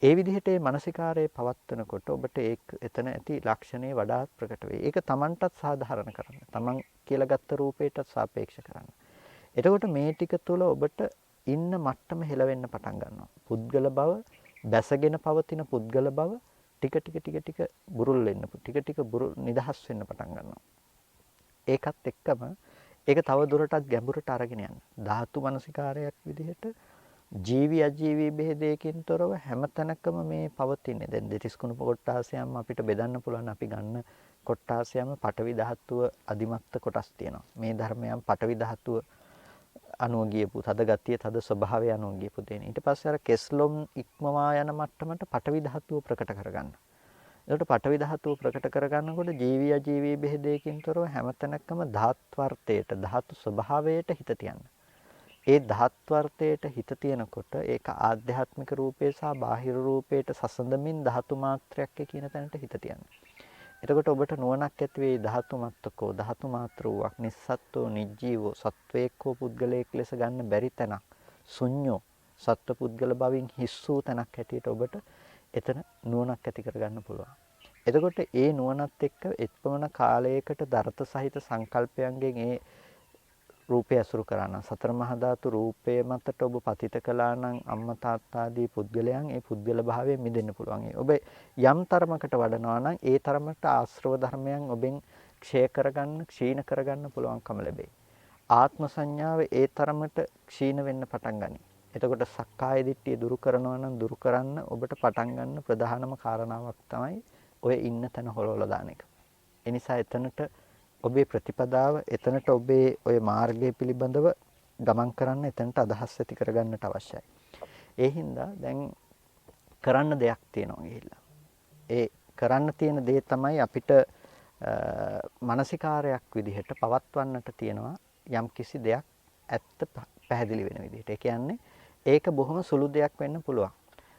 ඒ විදිහට මේ මානසිකාරයේ පවත්වනකොට ඔබට එතන ඇති ලක්ෂණේ වඩාත් ප්‍රකට වෙයි. ඒක Tamanටත් සාධාරණ කරන්න. Taman කියලා ගත්ත රූපයටත් සාපේක්ෂ කරන්න. එතකොට මේ ටික තුළ ඔබට ඉන්න මට්ටම හෙලවෙන්න පටන් ගන්නවා. පුද්ගල බව, බැසගෙන පවතින පුද්ගල බව ටික බුරුල් වෙන්න, ටික නිදහස් වෙන්න පටන් ගන්නවා. ඒකත් එක්කම ඒක තව දුරටත් ගැඹුරට අරගෙන යන්න. ධාතු මනසිකාරයක් විදිහට ජීවි අජීවි බෙහෙදයකින් තොරව හැමතැනකම මේ පවතින්නේ. දැන් දෙතිස් කුණු කොටාසයම අපිට බෙදන්න පුළුවන්. අපි ගන්න කොටාසයම පඨවි ධාතුව අදිමත්ත කොටස් තියෙනවා. මේ ධර්මයන් පඨවි ධාතුව අනුව ගියපු තද ගතිය තද ස්වභාවය අනුව ගියපු දෙන. ඊට පස්සේ අර කෙස්ලොම් ඉක්මවා යන මට්ටමට පඨවි ධාතුව ප්‍රකට කරගන්න. එතකොට පඨවි ධාතුව ප්‍රකට කරගන්නකොට ජීවි අජීවි බෙහෙදයකින් තොරව හැමතැනකම ධාත්වර්තයට ධාතු ස්වභාවයට හිත තියන්න. ඒ ධාත්වර්තයට හිත තියනකොට ඒක ආධ්‍යාත්මික රූපේ සහ බාහිර රූපේට සසඳමින් ධාතු මාත්‍රයක් කියන තැනට හිත තියන්න. එතකොට ඔබට නුවණක් ඇති වෙයි ධාතු මත්තකෝ ධාතු මාත්‍රාවක් නිස්සත්ත්වෝ නිජ්ජීවෝ සත්වේක්කෝ පුද්ගලයෙක් ලෙස ගන්න බැරි තැනක් ශුන්‍යෝ සත්ව පුද්ගල බවින් හිස් වූ තැනක් හැටියට ඔබට එතන නුවණක් ඇති කරගන්න පුළුවන්. එතකොට ඒ නුවණත් එක්ක එක්පමණ කාලයකට දරත සහිත සංකල්පයන්ගෙන් ඒ රූපය අසුරු කරා නම් සතර මහා ධාතු රූපය මතට ඔබ පතිත කළා නම් අම්මා තාත්තා ආදී පුද්ගලයන් ඒ පුද්ගල භාවයෙන් මිදෙන්න පුළුවන්. ඔබ යම් තරමකට වඩනවා නම් ඒ තරමට ආශ්‍රව ධර්මයන් ඔබෙන් ක්ෂය කරගන්න, ක්ෂීණ කරගන්න පුළුවන්කම ලැබේ. ආත්ම සංඥාව ඒ තරමට ක්ෂීණ වෙන්න පටන් ගනී. එතකොට සක්කාය දිට්ඨිය දුරු කරනවා නම් දුරු කරන්න ඔබට පටන් ගන්න ප්‍රධානම කාරණාවක් තමයි ඔය ඉන්න තැන හොලවලා දාන එක. ඒ නිසා එතනට ඔබේ ප්‍රතිපදාව එතනට ඔබේ ඔය මාර්ගය පිළිබඳව ගමන් කරන්න එතනට අදහස් ඇති කරගන්නට අවශ්‍යයි. ඒ හින්දා දැන් කරන්න දෙයක් තියෙනවා ගිහිල්ලා. ඒ කරන්න තියෙන දේ තමයි අපිට මානසිකාරයක් විදිහට පවත්වන්නට තියෙනවා යම් කිසි දෙයක් ඇත්ත පැහැදිලි වෙන විදිහට. ඒ කියන්නේ ඒක බොහොම සුළු දෙයක් වෙන්න පුළුවන්.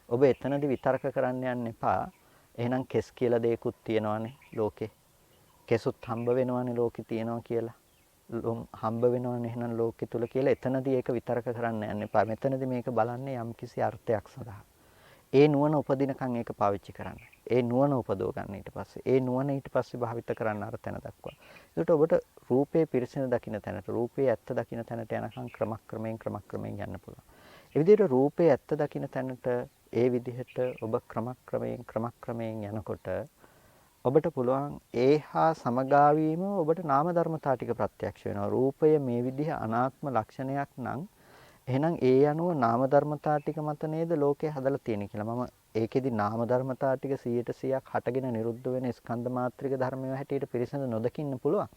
ඔබ එතනදී විතර්ක කරන්න යන්න එපා. එහෙනම් කෙස් කියලා දෙයක්ත් තියෙනවානේ ලෝකේ. කෙසුත් හම්බ වෙනවනේ ලෝකේ තියෙනවා කියලා. හම්බ වෙනවනේ එහෙනම් ලෝකෙ තුල කියලා එතනදී ඒක විතරක කරන්න යන්න එපා. මෙතනදී මේක බලන්නේ යම්කිසි අර්ථයක් සඳහා. ඒ නුවණ උපදිනකන් ඒක පාවිච්චි කරන්න. ඒ නුවණ උපදව ගන්න ඊට පස්සේ. ඒ නුවණ ඊට පස්සේ භාවිත කරන්න අර තැන දක්වා. ඒකට ඔබට රූපේ පිරිසිදු දකින්න තැනට, රූපේ ඇත්ත දකින්න තැනට යනකම් ක්‍රමක්‍රමයෙන් යන්න පුළුවන්. ඒ විදිහට රූපේ ඇත්ත දකින්න තැනට ඒ විදිහට ඔබ ක්‍රමක්‍රමයෙන් යනකොට ඔබට පුළුවන් ඒහා සමගාවීම ඔබට නාම ධර්මතා ටික ප්‍රත්‍යක්ෂ වෙනවා. රූපය මේ විදිහ අනාත්ම ලක්ෂණයක් නම් එහෙනම් ඒ අනුව නාම ධර්මතා ටික මත නේද ලෝකේ හදලා තියෙන්නේ කියලා. මම ඒකෙදි නාම ධර්මතා ටික 100%ක් හටගෙන නිරුද්ධ වෙන ස්කන්ධ මාත්‍රික ධර්මය හැටියට පිරිසිදු නොදකින්න පුළුවන්.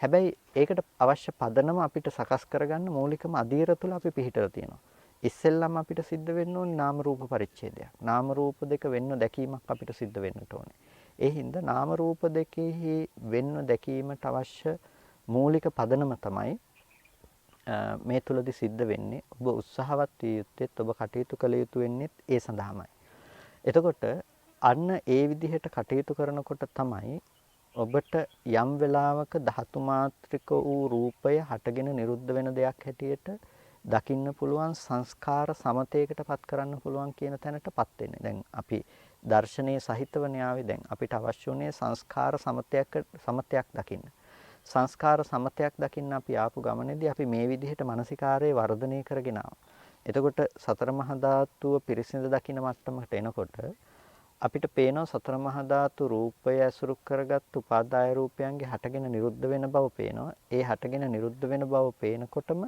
හැබැයි ඒකට අවශ්‍ය පදනම අපිට සකස් කරගන්න මූලිකම අධීර තුල අපි පිළිහිටලා තියෙනවා. ඉස්සෙල්ලම අපිට සිද්ධ වෙන්න ඕනේ නාම රූප පරිච්ඡේදයක්. නාම රූප දෙක වෙන්න දැකීමක් අපිට සිද්ධ වෙන්නට ඕනේ. ඒ හින්දා නාම රූප දෙකෙහි වෙන්න දැකීමට අවශ්‍ය මූලික පදනම තමයි මේ තුලදී සිද්ධ වෙන්නේ. ඔබ උත්සාහවත් විය යුත්තේත් ඔබ කටයුතු කළ යුතු වෙන්නේ ඒ සඳහාමයි. එතකොට අන්න ඒ විදිහට කටයුතු කරනකොට තමයි ඔබට යම් වෙලාවක ධාතු මාත්‍රික වූ රූපය හටගෙන නිරුද්ධ වෙන දෙයක් හැටියට දකින්න පුළුවන් සංස්කාර සමතේකටපත් කරන්න පුළුවන් කියන තැනටපත් වෙන්නේ. දැන් අපි දර්ශනීය සහිතව න්යාවේ දැන් අපිට අවශ්‍ය උනේ සංස්කාර සමතයක් දකින්න. සංස්කාර සමතයක් දකින්න අපි ආපු ගමනේදී අපි මේ විදිහට මානසිකාරයේ වර්ධනය කරගෙන ආවා. එතකොට සතර මහා ධාතුව පිරිසිදු දකින්න මට්ටමකට එනකොට අපිට පේනවා සතර මහා ධාතු රූපය ඇසුරු කරගත් උපාදාය රූපයන්ගේ හටගෙන නිරුද්ධ වෙන බව පේනවා. ඒ හටගෙන නිරුද්ධ වෙන බව පේනකොටම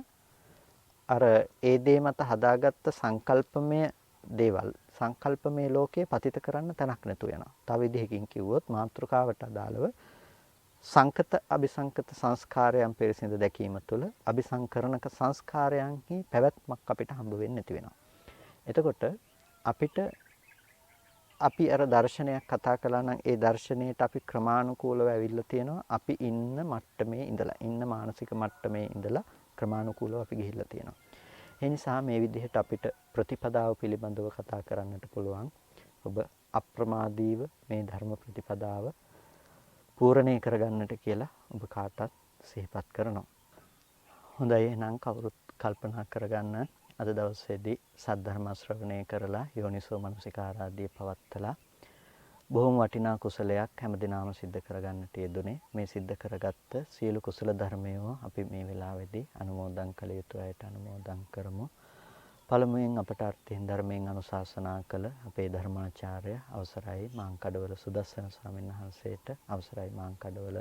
අර ඒ දේ මත හදාගත්ත සංකල්පමය දේවල් සංකල්පමය ලෝකේ පතිත කරන්න තැනක් නැතු වෙනවා. තව විදිහකින් කිව්වොත් මාතෘකාවට අදාළව සංකත අபிසංකත සංස්කාරයන් පිරිසිඳ දැකීම තුළ අபிසංකරණක සංස්කාරයන්හි පැවැත්මක් අපිට හම්බ වෙන්නේ නැති වෙනවා. එතකොට අපිට අපි අර දර්ශනයක් කතා කළා නම් ඒ දර්ශනයට අපි ක්‍රමානුකූලව ඇවිල්ලා තියෙනවා. අපි ඉන්න මට්ටමේ ඉඳලා ඉන්න මානසික මට්ටමේ ඉඳලා ක්‍රමානුකූලව අපි ගිහිල්ලා තියෙනවා. ඒ නිසා මේ විදිහට අපිට ප්‍රතිපදාව පිළිබඳව කතා කරන්නට පුළුවන්. ඔබ අප්‍රමාදීව මේ ධර්ම ප්‍රතිපදාව පූර්ණේ කරගන්නට කියලා ඔබ කාටත් සිහිපත් කරනවා. හොඳයි එහෙනම් කවුරුත් කල්පනා කරගන්න අද දවසේදී සද්ධර්ම ශ්‍රවණය කරලා යෝනිසෝ මනසිකාරාදී පවත්තලා බොහොම වටිනා කුසලයක් හැමදිනම සිද්ධ කරගන්නට යෙදුනේ. මේ සිද්ධ කරගත්ත සියලු කුසල ධර්මයෝ අපි මේ වෙලාවේදී අනුමෝදන් කළ යුතු අයට අනුමෝදන් කරමු. පළමුවෙන් අපට අර්ථයෙන් ධර්මයෙන් අනුශාසනා කළ අපේ ධර්මාචාර්ය අවසරයි මාංකඩවල සුදස්සන ස්වාමීන් වහන්සේට, අවසරයි මාංකඩවල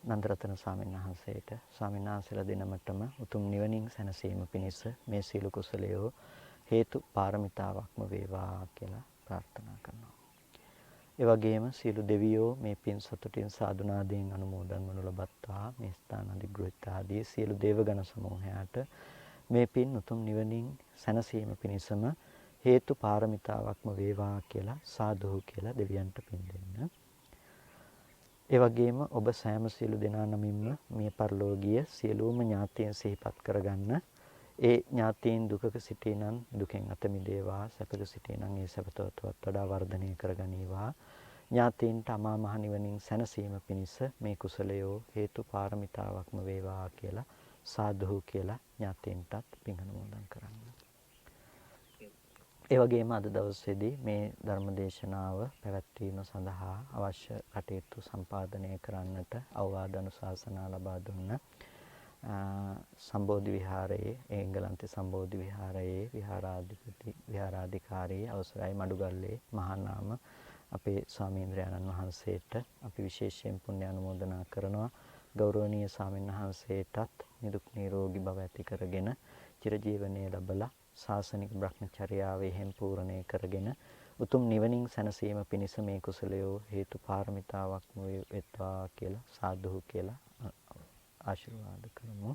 නන්දරතන ස්වාමීන් වහන්සේට, ස්වාමීන් වහන්සේලා දිනමටම උතුම් නිවනින් සැනසීම පිණිස මේ සීල කුසලයෝ හේතු පාරමිතාවක්ම වේවා කියලා ප්‍රාර්ථනා කරනවා. ඒ වගේම සීල දෙවියෝ මේ පින් සතුටින් සාදුනාදීන් අනුමෝදන් වනු ලබත්තා. මේ ස්ථාන අධිග්‍රහිත ආදී සියලු දේවගණ සමූහයාට මේ පින් උතුම් නිවනින් සැනසීම පිණිසම හේතු පාරමිතාවක්ම වේවා කියලා සාදු කියලා දෙවියන්ට පින් දෙන්න. ඒ වගේම ඔබ සෑම සියලු දෙනා නමින්ම මිය පරලෝකීය සියලුම ඥාතීන් සිහිපත් කරගන්න. ඒ ඥාතීන් දුකක සිටිනන් දුකෙන් අත මිදේවා, සැපක සිටිනන් ඒ සැපතවත් වඩා වර්ධනය කරගනීවා. ඥාතීන්ට අමා මහ නිවනින් සැනසීම පිණිස මේ කුසලයෝ හේතු පාරමිතාවක්ම වේවා කියලා සාදු කියලා ඥාතීන්ටත් පින් අනුමෝදන් කරන්න. ඒ වගේම අද දවසේදී මේ ධර්ම දේශනාව පැවැත්වීම සඳහා අවශ්‍ය කටයුතු සම්පාදනය කරන්නට අවවාද අනුශාසනා ලබා දුන්න සම්බෝධි විහාරයේ එංගලන්තේ සම්බෝධි විහාරයේ විහාරාධිකාරී අවසරයි මඩුගල්ලේ මහානාම අපේ ස්වාමීන්ද්‍රයන්න් වහන්සේට අපි විශේෂයෙන් පුණ්‍ය අනුමෝදනා කරනවා. ගෞරවනීය ස්වාමීන් වහන්සේටත් නිදුක් නිරෝගී භව ඇති කරගෙන චිරජීවනයේ ලැබලා ශාසනික බ්‍රහ්මචර්යාව එහෙම් පූර්ණේ කරගෙන උතුම් නිවනින් සැනසීම පිණිස මේ කුසලයෝ හේතු පාරමිතාවක්ම වෙත්වා කියලා සාදු කියලා ආශිර්වාද කරමු.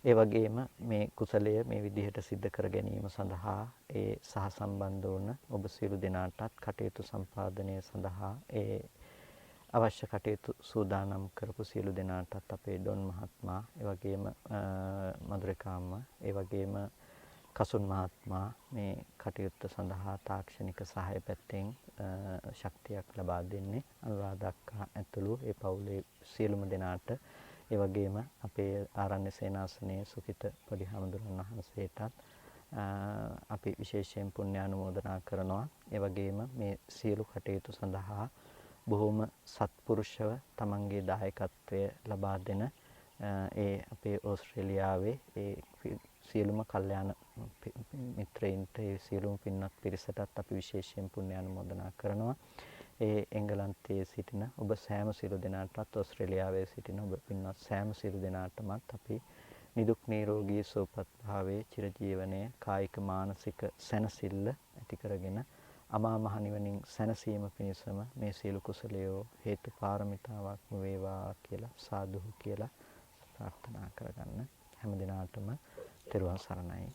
ඒ වගේම මේ කුසලය මේ විදිහට සිද්ධ කර ගැනීම සඳහා ඒ සහ සම්බන්ධ වන ඔබ සියලු දෙනාටත් කටයුතු සම්පාදනය සඳහා ඒ අවශ්‍ය කටයුතු සූදානම් කරපු සියලු දෙනාටත් අපේ ඩොන් මහත්මයා, ඒ වගේම මధుරිකාම්ම, ඒ වගේම කසුන් මහත්මයා මේ කටයුත්ත සඳහා තාක්ෂණික සහාය පැත්තෙන් ශක්තියක් ලබා දෙන්නේ. අනුරාධක්කා ඇතුළු ඒ පවුලේ සියලුම දෙනාට, ඒ වගේම අපේ ආරණ්‍ය සේනාසනයේ සුඛිත පොඩි හාමුදුරන් වහන්සේටත් අපි විශේෂයෙන් පුණ්‍ය අනුමෝදනා කරනවා. ඒ වගේම මේ සියලු කටයුතු සඳහා බොහොම සත්පුරුෂව තමන්ගේ දායකත්වය ලබා දෙන ඒ අපේ ඕස්ට්‍රේලියාවේ ඒ සියලුම කල්යාණ මිත්‍රයින්ට, ඒ සියලුම පින්වත් පිරිසටත් අපි විශේෂයෙන් පුණ්‍ය අනුමෝදනා කරනවා. ඒ එංගලන්තයේ සිටින ඔබ සෑම සියලු දෙනාටත්, ඕස්ට්‍රේලියාවේ සිටින ඔබ පින්වත් සෑම සියලු දෙනාටමත් අපි නිදුක් නිරෝගී සුවපත් භාවයේ චිරජීවනයේ කායික මානසික සැනසෙල්ල ඇති කරගෙන අමා මහ නිවනින් සැනසීම පිණිසම මේ සියලු කුසලයෝ හේතු පාරමිතාවක්ම වේවා කියලා සාදු කියලා ප්‍රාර්ථනා කරගන්න. හැම දිනාටම තෙරුවන් සරණයි.